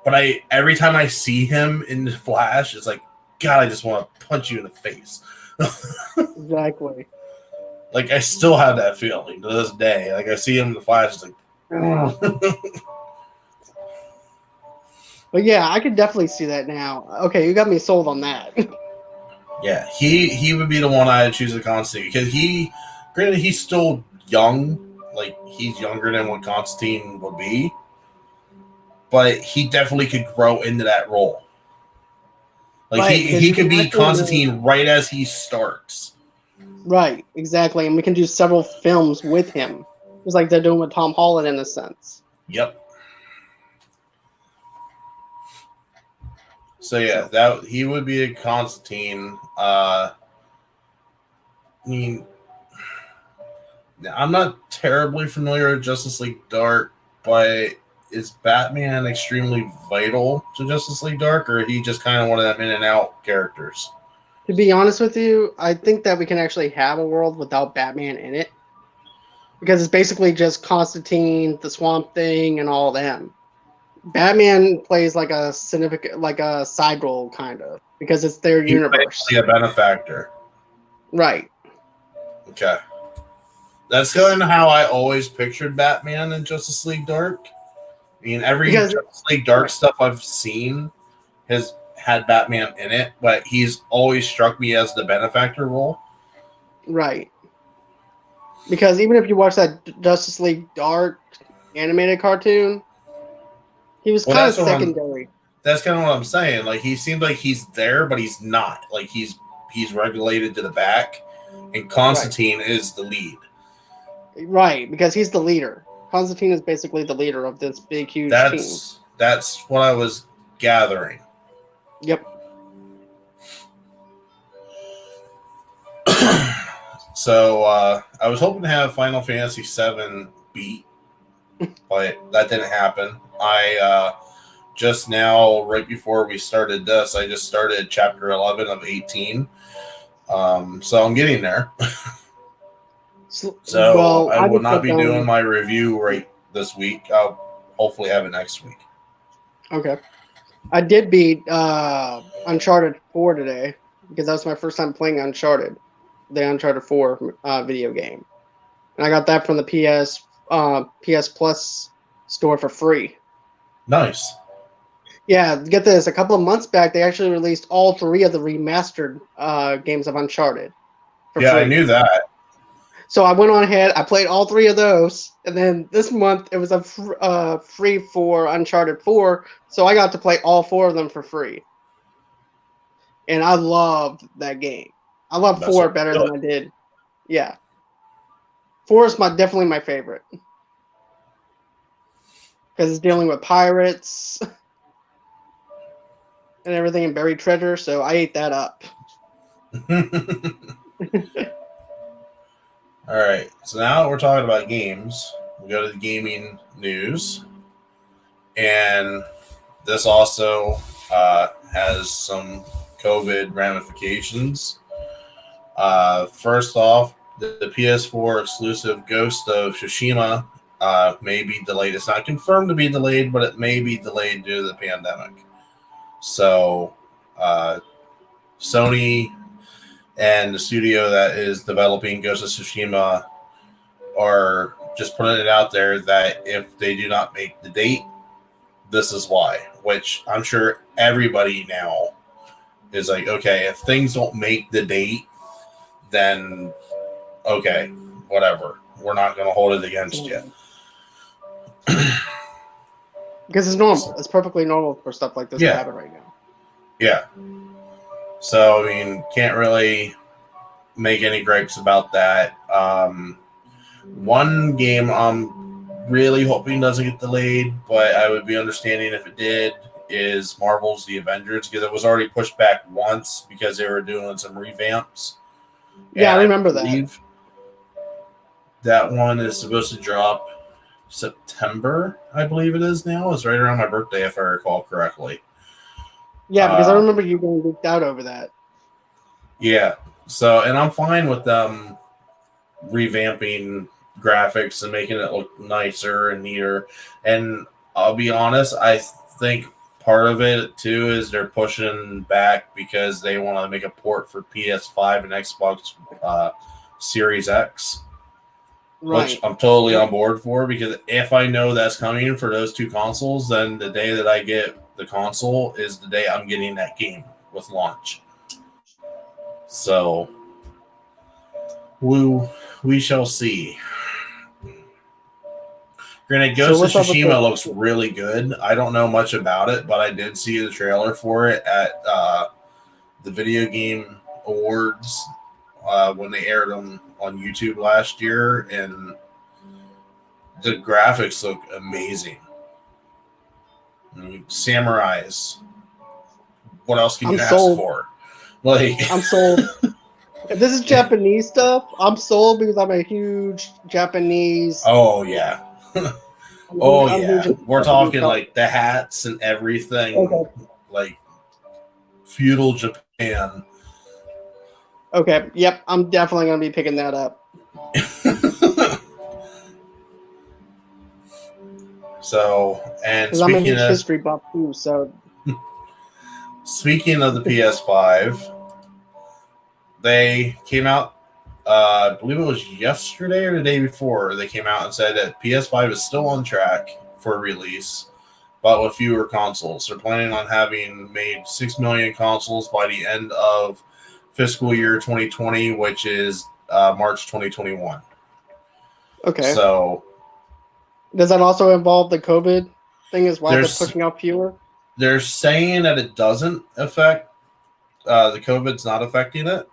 Speaker 1: but every time I see him in The Flash, it's like, God, I just want to punch you in the face.
Speaker 2: Exactly.
Speaker 1: Like, I still have that feeling to this day. Like, I see him in The Flash, it's like,
Speaker 2: But yeah, I could definitely see that now. Okay, you got me sold on that.
Speaker 1: Yeah, he would be the one I would choose to Constantine, because granted, he's still young. Like, he's younger than what Constantine would be, but he definitely could grow into that role. Like, right, he could be Constantine right as he starts.
Speaker 2: Right, exactly. And we can do several films with him, just like they're doing with Tom Holland in a sense.
Speaker 1: Yep. So yeah, he would be a Constantine. I mean, I'm not terribly familiar with Justice League Dark, but is Batman extremely vital to Justice League Dark, or is he just kind of one of them in and out characters?
Speaker 2: To be honest with you, I think that we can actually have a world without Batman in it, because it's basically just Constantine, the Swamp Thing, and all them. Batman plays like a significant, like a side role, kind of, because it's their universe.
Speaker 1: He's a benefactor.
Speaker 2: Right.
Speaker 1: Okay. That's kind of how I always pictured Batman in Justice League Dark. mean, every
Speaker 2: Because
Speaker 1: Justice League Dark stuff I've seen has had Batman in it, but he's always struck me as the benefactor role.
Speaker 2: right. Because even if you watch that Justice League Dark animated cartoon, he was kind of secondary.
Speaker 1: That's kind of what I'm saying. Like, he seems like he's there, but he's not. Like, he's regulated to the back, and Constantine is the lead.
Speaker 2: Right, because he's the leader. Constantine is basically the leader of this big, huge team.
Speaker 1: That's what I was gathering.
Speaker 2: Yep.
Speaker 1: So I was hoping to have Final Fantasy VII beat, but that didn't happen. I just now, right before we started this, I just started chapter 11 of 18. So I'm getting there. So I will not be doing my review right this week. I'll hopefully have it next week.
Speaker 2: Okay. I did beat Uncharted 4 today because that was my first time playing Uncharted, the Uncharted 4 video game. And I got that from the PS Plus store for free.
Speaker 1: Nice.
Speaker 2: Yeah, get this. A couple of months back, they actually released all 3 of the remastered games of Uncharted
Speaker 1: for free. I knew that.
Speaker 2: So I went on ahead, I played all 3 of those, and then this month it was a free for Uncharted 4, so I got to play all 4 of them for free. And I loved that game. I love 4 better than I did. Yeah. 4 is definitely my favorite. Because it's dealing with pirates and everything and buried treasure, so I ate that up.
Speaker 1: All right, so now that we're talking about games, we go to the gaming news, and this also has some COVID ramifications. First off, the PS4 exclusive Ghost of Tsushima may be delayed. It's not confirmed to be delayed, but it may be delayed due to the pandemic. So, Sony and the studio that is developing Ghost of Tsushima are just putting it out there that if they do not make the date, this is why. Which I'm sure everybody now is like, okay, if things don't make the date, then okay, whatever. We're not going to hold it against you.
Speaker 2: Because it's normal. It's perfectly normal for stuff like this to happen right now.
Speaker 1: Yeah. So, I mean, can't really make any gripes about that. One game I'm really hoping doesn't get delayed, but I would be understanding if it did, is Marvel's The Avengers, because it was already pushed back once because they were doing some revamps.
Speaker 2: Yeah, I remember that.
Speaker 1: That one is supposed to drop September, I believe it is now. It's right around my birthday, if I recall correctly.
Speaker 2: Yeah, because I remember you getting geeked out over that.
Speaker 1: Yeah. So, and I'm fine with them revamping graphics and making it look nicer and neater. And I'll be honest, I think part of it too is they're pushing back because they want to make a port for PS5 and Xbox Series X. Right. Which I'm totally on board for, because if I know that's coming for those 2 consoles, then the day that I get the console is the day I'm getting that game with launch. So we shall see. Granted, Ghost of Tsushima looks really good. I don't know much about it, but I did see the trailer for it at the Video Game Awards when they aired them on YouTube last year, and the graphics look amazing. I mean, samurais. What else can you ask for? Like,
Speaker 2: I'm sold. If this is Japanese stuff, I'm sold because I'm a huge Japanese.
Speaker 1: Oh yeah. Yeah. We're talking like the hats and everything. Okay. Like feudal Japan.
Speaker 2: Okay. Yep. I'm definitely gonna be picking that up.
Speaker 1: So, and speaking
Speaker 2: I'm a huge history buff too. So,
Speaker 1: speaking of the PS5, they came out. I believe it was yesterday or the day before. They came out and said that PS5 is still on track for release. but with fewer consoles. They're planning on having made 6 million consoles by the end of fiscal year 2020, which is March 2021.
Speaker 2: Okay.
Speaker 1: So
Speaker 2: does that also involve the COVID thing as well? They're pushing out fewer?
Speaker 1: They're saying that it doesn't affect the COVID's not affecting it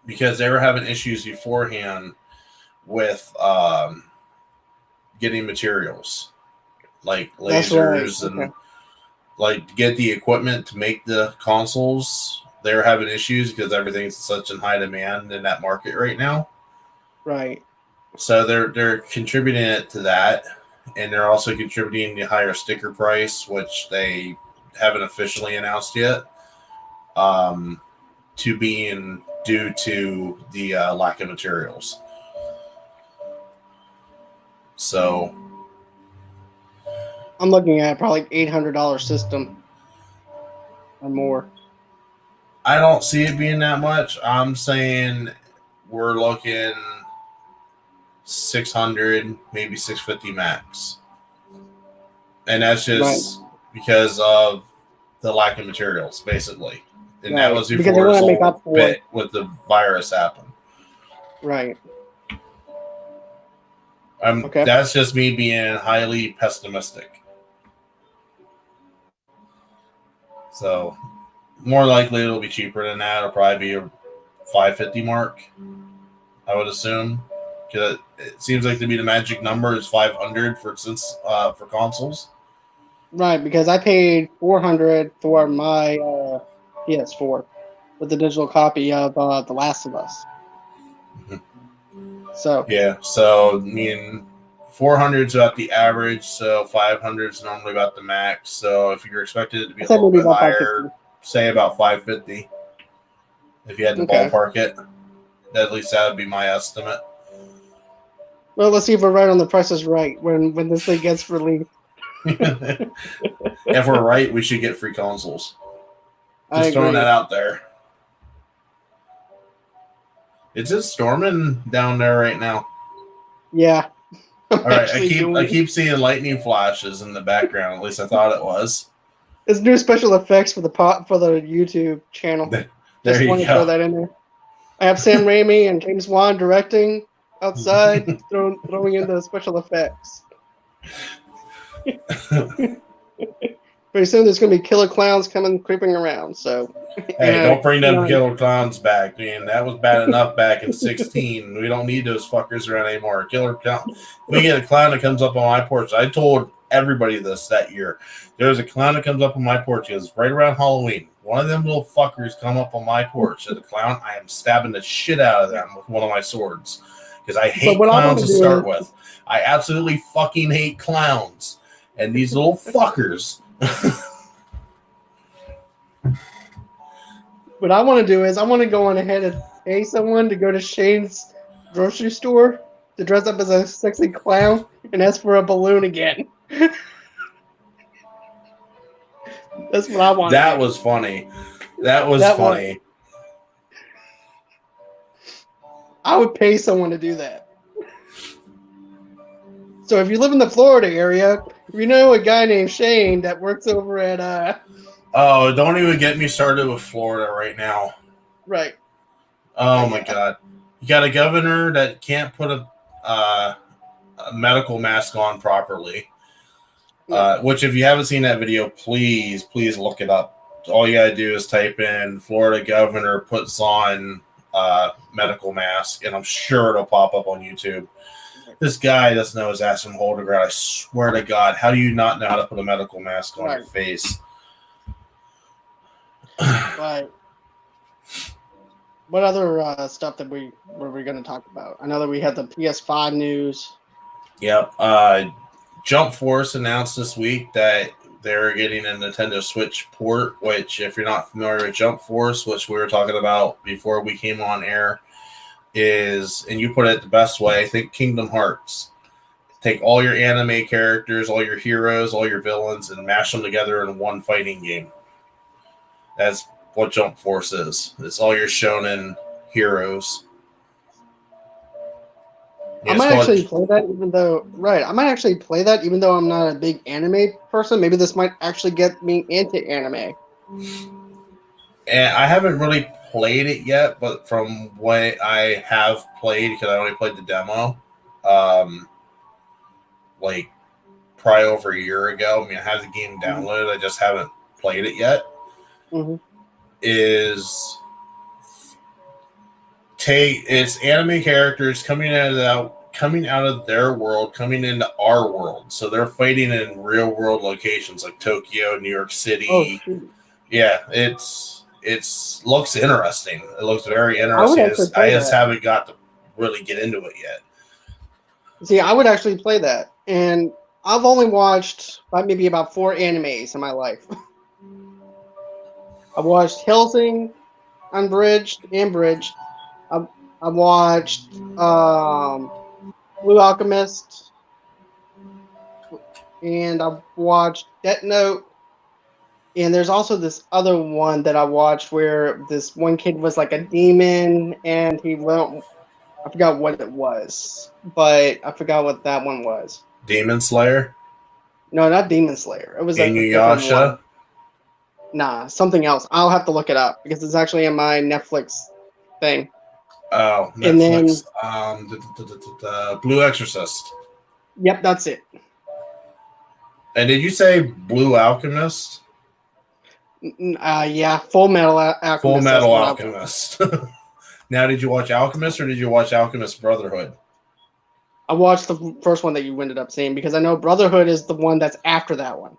Speaker 1: because they were having issues beforehand with getting materials like lasers and like to get the equipment to make the consoles. They were having issues because everything's such in high demand in that market right now.
Speaker 2: Right.
Speaker 1: So they're contributing it to that, and they're also contributing the higher sticker price, which they haven't officially announced yet, to being due to the lack of materials. So
Speaker 2: I'm looking at probably $800 system or more.
Speaker 1: I don't see it being that much. I'm saying we're looking 600, maybe 650 max. And that's just because of the lack of materials, basically. And that was before this whole bit with the virus happened.
Speaker 2: Right.
Speaker 1: That's just me being highly pessimistic. So, more likely it'll be cheaper than that. It'll probably be a 550 mark, I would assume. Because it seems like to be the magic number is 500 for consoles.
Speaker 2: Right, because I paid $400 for my PS4 with the digital copy of The Last of Us. So
Speaker 1: yeah, so I mean, 400 is about the average, so 500 is normally about the max. So if you're expecting it to be a little bit higher, say about 550. If you had to ballpark it, at least that would be my estimate.
Speaker 2: Well, let's see if we're right on the Price is Right when this thing gets released.
Speaker 1: If we're right, we should get free consoles. Just throwing that out there. Is it storming down there right now?
Speaker 2: Yeah.
Speaker 1: All right, I keep seeing lightning flashes in the background. At least I thought it was.
Speaker 2: It's new special effects for the YouTube channel.
Speaker 1: There you go.
Speaker 2: To throw that in there. I have Sam Raimi and James Wan directing outside, throwing in the special effects. Pretty soon there's going to be killer clowns creeping around. So
Speaker 1: hey, don't bring them killer clowns back, man. That was bad enough back in 16. We don't need those fuckers around anymore. Killer clown. If we get a clown that comes up on my porch, I told everybody this that year. There's a clown that comes up on my porch. It's right around Halloween. One of them little fuckers come up on my porch as a clown. I am stabbing the shit out of them with one of my swords because I hate clowns to start with. I absolutely fucking hate clowns. And these little fuckers.
Speaker 2: What I want to do is I want to go on ahead and pay someone to go to Shane's grocery store to dress up as a sexy clown and ask for a balloon again. That's what I want.
Speaker 1: That was funny. That was funny.
Speaker 2: I would pay someone to do that. So if you live in the Florida area, you know a guy named Shane that works over at
Speaker 1: Oh, don't even get me started with Florida right now.
Speaker 2: Right.
Speaker 1: Oh my God. You got a governor that can't put a medical mask on properly. Which if you haven't seen that video, please look it up. All you gotta do is type in Florida governor puts on medical mask, and I'm sure it'll pop up on YouTube. This guy doesn't know his ass from hole to ground. I swear to God, how do you not know how to put a medical mask on your face?
Speaker 2: Right. What other stuff that we going to talk about? I know that we had the PS5 news.
Speaker 1: Yep. Jump Force announced this week that they're getting a Nintendo Switch port, which, if you're not familiar with Jump Force, which we were talking about before we came on air, is, and you put it the best way, I think Kingdom Hearts. Take all your anime characters, all your heroes, all your villains, and mash them together in one fighting game. That's what Jump Force is. It's all your shonen heroes.
Speaker 2: I might actually play that, even though I might actually play that even though I'm not a big anime person. Maybe this might actually get me into anime.
Speaker 1: And I haven't really played it yet, but from what I have played, because I only played the demo, like probably over a year ago. I mean, I have the game downloaded. I just haven't played it yet.
Speaker 2: Mm-hmm.
Speaker 1: It's anime characters coming out of their world, coming into our world. So they're fighting in real world locations like Tokyo, New York City.
Speaker 2: Oh, shoot.
Speaker 1: Yeah, it's looks interesting. It looks very interesting. I just haven't got to really get into it yet.
Speaker 2: See, I would actually play that, and I've only watched maybe about 4 animes in my life. I've watched Hellsing, Unbridged, and Bridged. I've watched Blue Alchemist, and I've watched Death Note. And there's also this other one that I watched where this one kid was like a demon, and he went. I forgot what it was, but I forgot what that one was.
Speaker 1: Demon Slayer?
Speaker 2: No, not Demon Slayer. It was
Speaker 1: Inuyasha?
Speaker 2: Nah, something else. I'll have to look it up because it's actually in my Netflix thing.
Speaker 1: Oh, Netflix. And then Blue Exorcist.
Speaker 2: Yep, that's it.
Speaker 1: And did you say Blue Alchemist?
Speaker 2: Yeah, Full Metal Alchemist.
Speaker 1: Full Metal Alchemist. Now, did you watch Alchemist or did you watch Alchemist Brotherhood?
Speaker 2: I watched the first one that you ended up seeing because I know Brotherhood is the one that's after that one.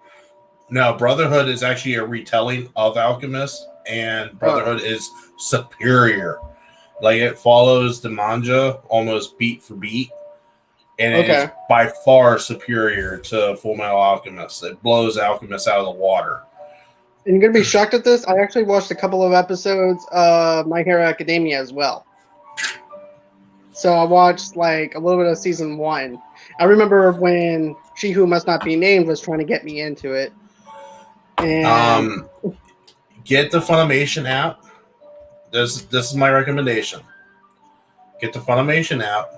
Speaker 1: No, Brotherhood is actually a retelling of Alchemist, and Brotherhood is superior. Like, it follows the manga almost beat for beat, and it is by far superior to Full Metal Alchemist. It blows Alchemist out of the water.
Speaker 2: And you're going to be shocked at this. I actually watched a couple of episodes of My Hero Academia as well. So I watched like a little bit of season 1. I remember when She Who Must Not Be Named was trying to get me into it. And
Speaker 1: get the Funimation app. This is my recommendation. Get the Funimation app.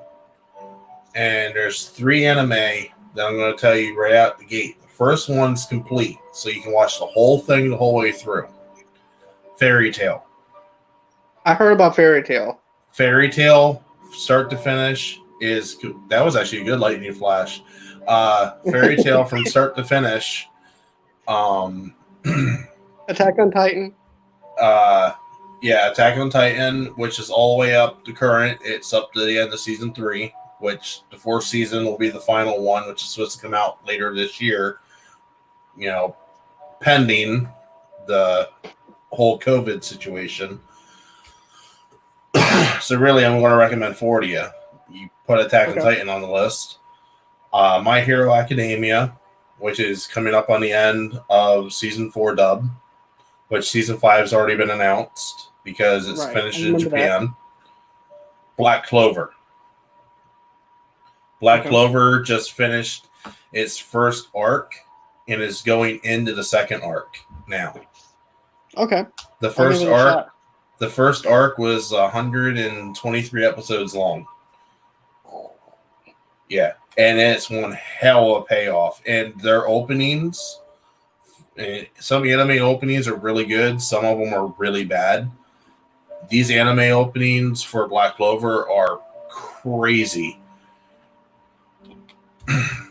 Speaker 1: And there's 3 anime that I'm going to tell you right out the gate. First one's complete, so you can watch the whole thing the whole way through. Fairy Tail.
Speaker 2: I heard about Fairy Tail.
Speaker 1: Fairy Tail, start to finish, that was actually a good lightning flash. Fairy Tail from start to finish.
Speaker 2: Attack on Titan.
Speaker 1: Yeah, Attack on Titan, which is all the way up to current. It's up to the end of season 3, which the 4th season will be the final one, which is supposed to come out later this year. You know, pending the whole COVID situation. So really, I'm going to recommend 4 to you. You put Attack on Titan on the list. My Hero Academia, which is coming up on the end of season 4 dub, which season 5 has already been announced because it's finished in Japan. Black Clover. Black Clover just finished its first arc and is going into the second arc now.
Speaker 2: Okay.
Speaker 1: The first arc was 123 episodes long. Yeah, and it's one hell of a payoff. And their openings, some anime openings are really good. Some of them are really bad. These anime openings for Black Clover are crazy.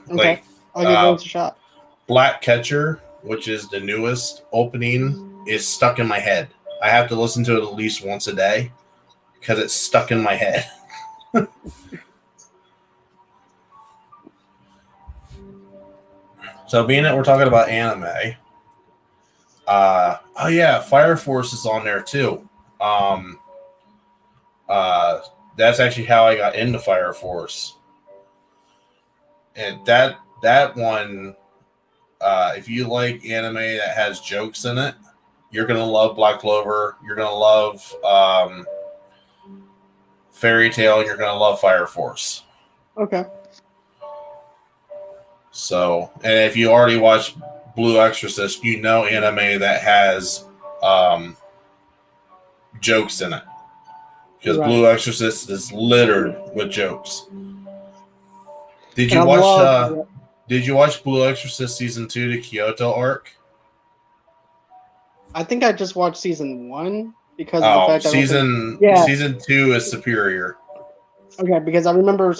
Speaker 2: Like, I'll give those a shot.
Speaker 1: Black Catcher, which is the newest opening, is stuck in my head. I have to listen to it at least once a day because it's stuck in my head. So being that we're talking about anime, Fire Force is on there too. That's actually how I got into Fire Force. And that one, if you like anime that has jokes in it, you're gonna love Black Clover. You're gonna love Fairy Tail, and you're gonna love Fire Force.
Speaker 2: Okay.
Speaker 1: So, and if you already watched Blue Exorcist, you know anime that has jokes in it. Because Blue Exorcist is littered with jokes. Did
Speaker 2: And
Speaker 1: you
Speaker 2: I
Speaker 1: watch?
Speaker 2: love.
Speaker 1: Did you watch Blue Exorcist season 2, the Kyoto arc?
Speaker 2: I think I just watched season 1 because of the
Speaker 1: Oh,
Speaker 2: fact I don't think. Yeah.
Speaker 1: season 2 is superior.
Speaker 2: Okay, because I remember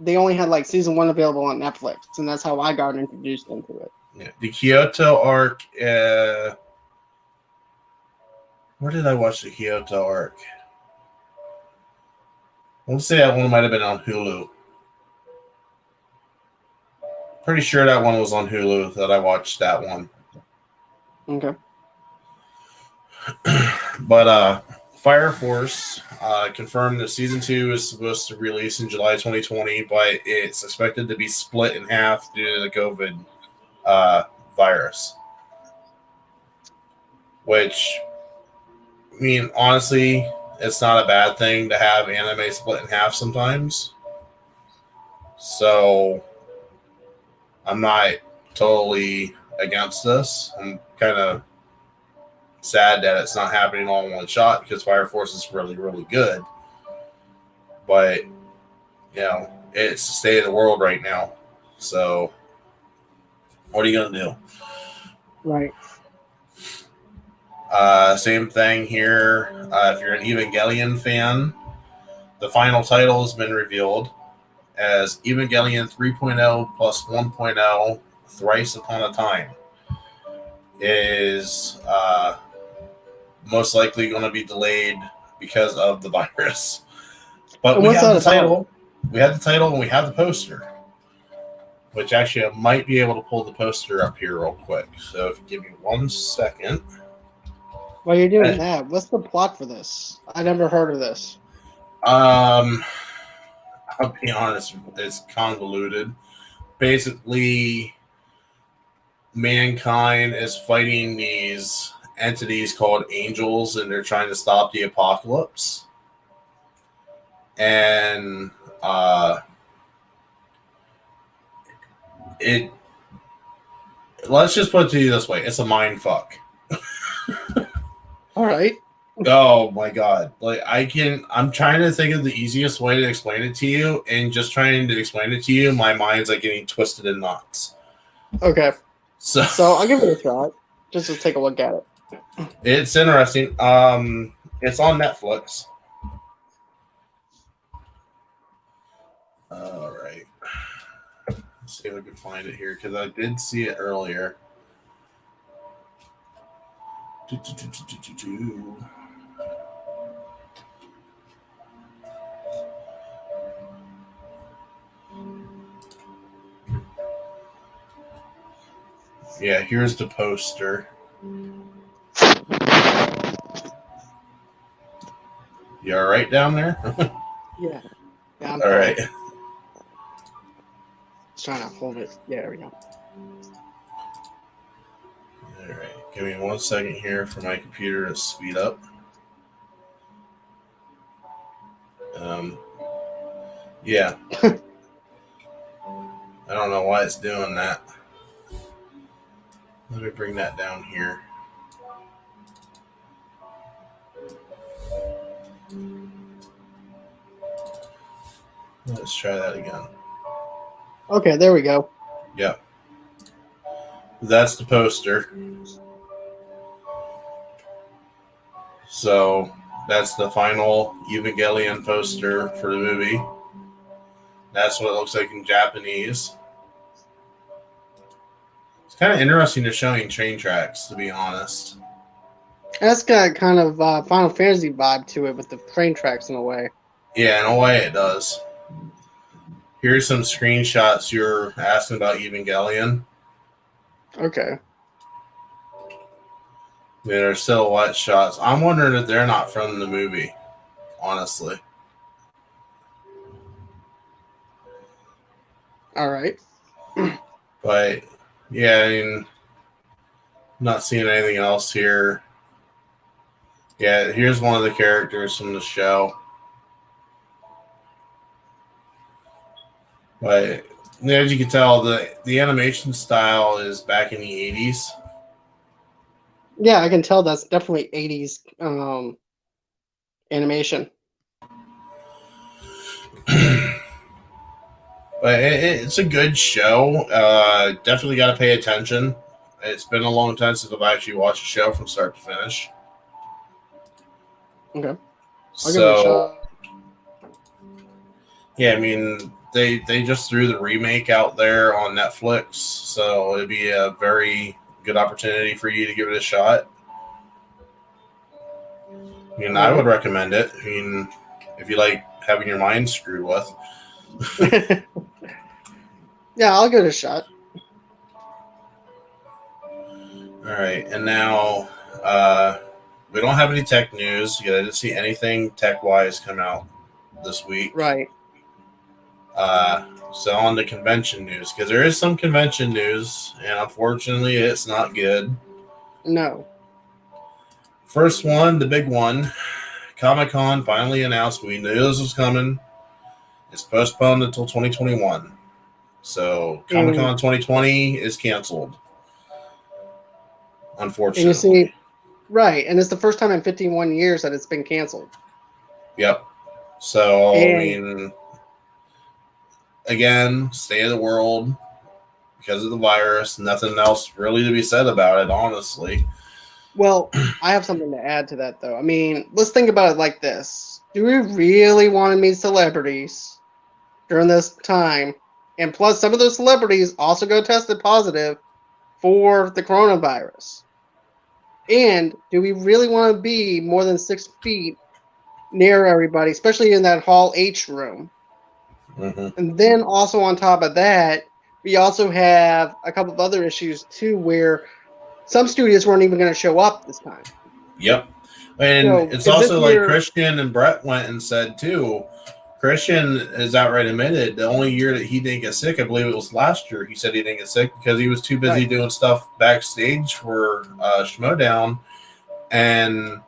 Speaker 2: they only had like season 1 available on Netflix, and that's how I got introduced into it.
Speaker 1: Yeah, the Kyoto arc. Where did I watch the Kyoto arc? I want to say that one might have been on Hulu. Pretty sure that one was on Hulu that I watched that one.
Speaker 2: Okay.
Speaker 1: But Fire Force confirmed that season 2 is supposed to release in July 2020, but it's expected to be split in half due to the COVID virus. Which, I mean, honestly, it's not a bad thing to have anime split in half sometimes. So I'm not totally against this. I'm kind of sad that it's not happening all in one shot because Fire Force is really, really good. But, it's the state of the world right now. So what are you going to do?
Speaker 2: Right.
Speaker 1: Same thing here. If you're an Evangelion fan, the final title has been revealed as Evangelion 3.0 plus 1.0 Thrice Upon a Time is most likely going to be delayed because of the virus. But
Speaker 2: And
Speaker 1: we
Speaker 2: what's
Speaker 1: have
Speaker 2: that
Speaker 1: the
Speaker 2: about?
Speaker 1: title. We have the title and we have the poster. Which actually I might be able to pull the poster up here real quick. So if you give me 1 second.
Speaker 2: While you're doing that, what's the plot for this? I never heard of this.
Speaker 1: I'll be honest, it's convoluted. Basically, mankind is fighting these entities called angels, and they're trying to stop the apocalypse. And let's just put it to you this way: it's a mind fuck.
Speaker 2: All right.
Speaker 1: Oh my god! I'm trying to think of the easiest way to explain it to you, and just trying to explain it to you, my mind's like getting twisted in knots.
Speaker 2: Okay.
Speaker 1: So
Speaker 2: I'll give it a shot just to take a look at it.
Speaker 1: It's interesting. It's on Netflix. All right. Let's see if I can find it here because I did see it earlier. Yeah, here's the poster. You all right down there?
Speaker 2: Yeah. I'm
Speaker 1: all right.
Speaker 2: Just trying to hold it. Yeah, there we go.
Speaker 1: All right. Give me 1 second here for my computer to speed up. Yeah. I don't know why it's doing that. Let me bring that down here. Let's try that again.
Speaker 2: Okay, there we go.
Speaker 1: Yep. That's the poster. So that's the final Evangelion poster for the movie. That's what it looks like in Japanese. It's kind of interesting they're showing train tracks, to be honest.
Speaker 2: That's got kind of Final Fantasy vibe to it with the train tracks in a way.
Speaker 1: Yeah, in a way it does. Here's some screenshots you're asking about Evangelion.
Speaker 2: Okay.
Speaker 1: They're silhouette shots. I'm wondering if they're not from the movie, honestly.
Speaker 2: All right.
Speaker 1: But, yeah, I mean, not seeing anything else here. Yeah, here's one of the characters from the show. But as you can tell, the animation style is back in the 80s.
Speaker 2: Yeah, I can tell that's definitely 80s animation.
Speaker 1: But it's a good show. Definitely got to pay attention. It's been a long time since I've actually watched a show from start to finish.
Speaker 2: Okay. I'll give it a
Speaker 1: So,
Speaker 2: shot.
Speaker 1: yeah, I mean, they just threw the remake out there on Netflix, so it'd be a very good opportunity for you to give it a shot. I mean, I would recommend it. I mean, if you like having your mind screwed with.
Speaker 2: Yeah, I'll give it a shot.
Speaker 1: All right, and now we don't have any tech news. I didn't see anything tech-wise come out this week.
Speaker 2: Right.
Speaker 1: So on the convention news, because there is some convention news, and unfortunately, it's not good.
Speaker 2: No.
Speaker 1: First one, the big one, Comic-Con finally announced. We knew this was coming. It's postponed until 2021. So Comic-Con 2020 is canceled. Unfortunately.
Speaker 2: And you see, right, and it's the first time in 51 years that it's been canceled.
Speaker 1: Yep. So, I mean, again, state of the world because of the virus. Nothing else really to be said about it, honestly.
Speaker 2: Well, I have something to add to that, though. I mean, let's think about it like this. Do we really want to meet celebrities during this time? And plus, some of those celebrities also go tested positive for the coronavirus. And do we really want to be more than 6 feet near everybody, especially in that Hall H room?
Speaker 1: Mm-hmm.
Speaker 2: And then also on top of that, we also have a couple of other issues too, where some studios weren't even going to show up this time.
Speaker 1: Yep. And so, it's also like Christian and Brett went and said too. Christian has outright admitted the only year that he didn't get sick, I believe it was last year, he said he didn't get sick because he was too busy doing stuff backstage for Schmodown. And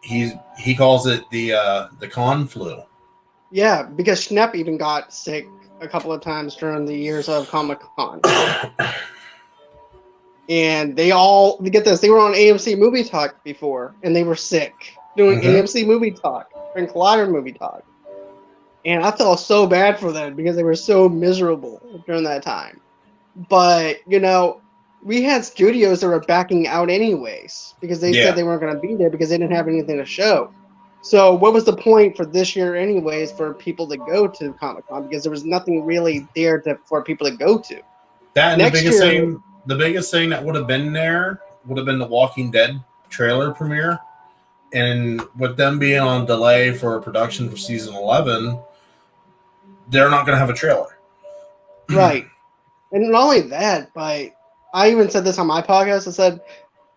Speaker 1: he calls it the con flu.
Speaker 2: Yeah, because Schnepp even got sick a couple of times during the years of Comic-Con. And they get this, they were on AMC Movie Talk before, and they were sick doing AMC Movie Talk and Collider Movie Talk. And I felt so bad for them because they were so miserable during that time. But, you know, we had studios that were backing out anyways because they said they weren't going to be there because they didn't have anything to show. So what was the point for this year anyways for people to go to Comic-Con? Because there was nothing really there for people to go to.
Speaker 1: That and the biggest thing that would have been there would have been the Walking Dead trailer premiere. And with them being on delay for production for season 11, they're not going to have a trailer.
Speaker 2: Right. And not only that, but I even said this on my podcast. I said,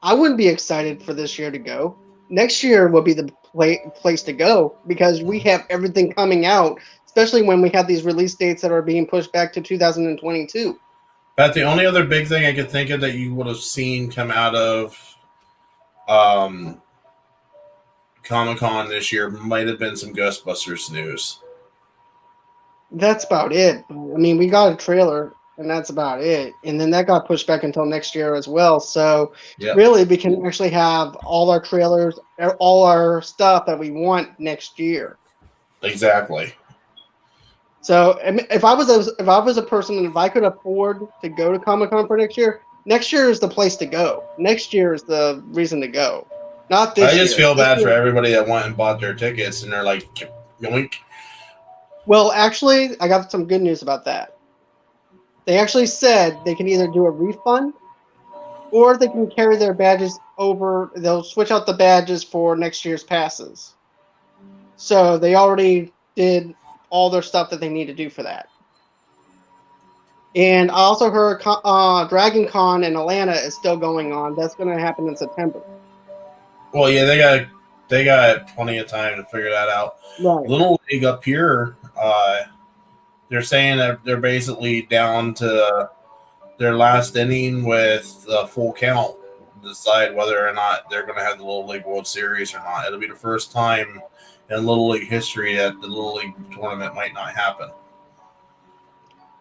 Speaker 2: I wouldn't be excited for this year to go. Next year will be the place to go because we have everything coming out, especially when we have these release dates that are being pushed back to 2022.
Speaker 1: But the only other big thing I could think of that you would have seen come out of Comic-Con this year might have been some Ghostbusters news.
Speaker 2: That's about it. I mean, we got a trailer, and that's about it. And then that got pushed back until next year as well. So really, we can actually have all our trailers, all our stuff that we want next year.
Speaker 1: Exactly.
Speaker 2: So if I was a person, and if I could afford to go to Comic-Con for next year is the place to go. Next year is the reason to go. Not this year.
Speaker 1: I just feel bad for everybody that went and bought their tickets and they're like, yoink.
Speaker 2: Well, actually, I got some good news about that. They actually said they can either do a refund or they can carry their badges over. They'll switch out the badges for next year's passes. So they already did all their stuff that they need to do for that. And I also heard Dragon Con in Atlanta is still going on. That's going to happen in September.
Speaker 1: Well, yeah, they got plenty of time to figure that out.
Speaker 2: Right.
Speaker 1: Little League up here, they're saying that they're basically down to their last inning with a full count to decide whether or not they're going to have the Little League World Series or not. It'll be the first time in Little League history that the Little League tournament might not happen.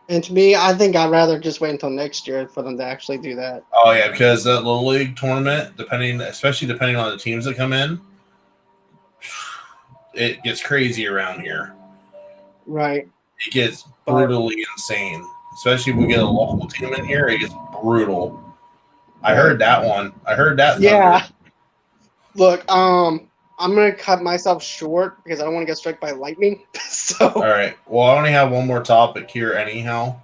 Speaker 2: And to me, I think I'd rather just wait until next year for them to actually do that.
Speaker 1: Oh, yeah, because the Little League tournament, especially depending on the teams that come in, it gets crazy around here.
Speaker 2: Right.
Speaker 1: It gets brutally insane, especially if we get a local team in here. It gets brutal. I heard that one. I heard that thunder.
Speaker 2: Yeah. Look, I'm gonna cut myself short because I don't want to get struck by lightning. So.
Speaker 1: All right. Well, I only have one more topic here, anyhow.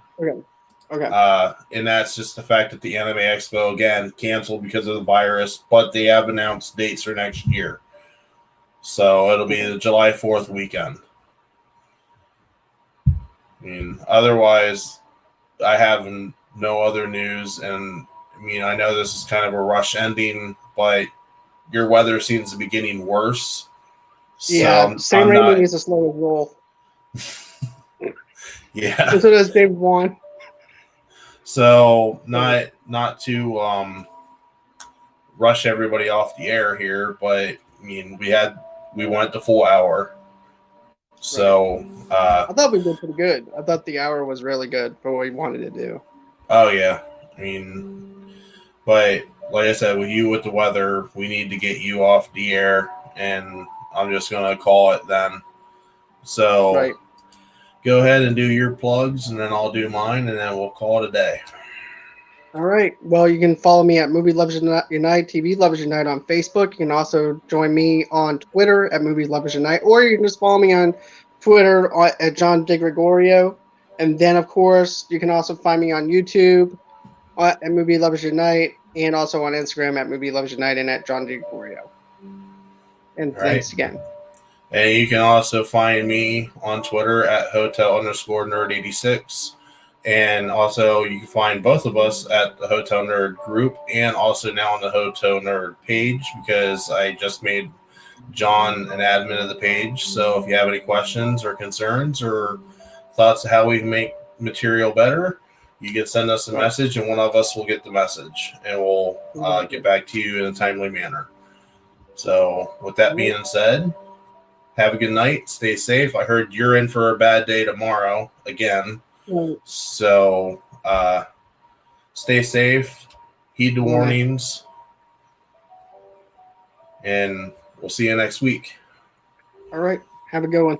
Speaker 2: Okay.
Speaker 1: And that's just the fact that the Anime Expo again canceled because of the virus, but they have announced dates for next year. So it'll be the July 4th weekend. I mean, otherwise, I have no other news. And I mean, I know this is kind of a rush ending, but your weather seems to be getting worse.
Speaker 2: Yeah, Sam Raimi needs to slow his roll.
Speaker 1: Yeah.
Speaker 2: So does Dave Wan.
Speaker 1: So not to rush everybody off the air here, but I mean we went the full hour. So
Speaker 2: I thought we did pretty good. I thought the hour was really good for what we wanted to do.
Speaker 1: Oh yeah. I mean, but like I said, with the weather, we need to get you off the air, and I'm just gonna call it then. So go ahead and do your plugs, and then I'll do mine, and then we'll call it a day.
Speaker 2: All right. Well, you can follow me at Movie Lovers Unite, TV Lovers Unite on Facebook. You can also join me on Twitter at Movie Lovers Unite, or you can just follow me on Twitter at John DeGregorio. And then, of course, you can also find me on YouTube at Movie Lovers Unite, and also on Instagram at Movie Lovers Unite and at John DeGregorio. And thanks again.
Speaker 1: And you can also find me on Twitter at hotel_nerd86. And also you can find both of us at the Hotel Nerd group and also now on the Hotel Nerd page, because I just made John an admin of the page. So if you have any questions or concerns or thoughts of how we can make material better, you can send us a message and one of us will get the message and we'll get back to you in a timely manner. So with that being said, have a good night. Stay safe. I heard you're in for a bad day tomorrow again. So stay safe. Heed the warnings. And we'll see you next week.
Speaker 2: All right. Have a good one.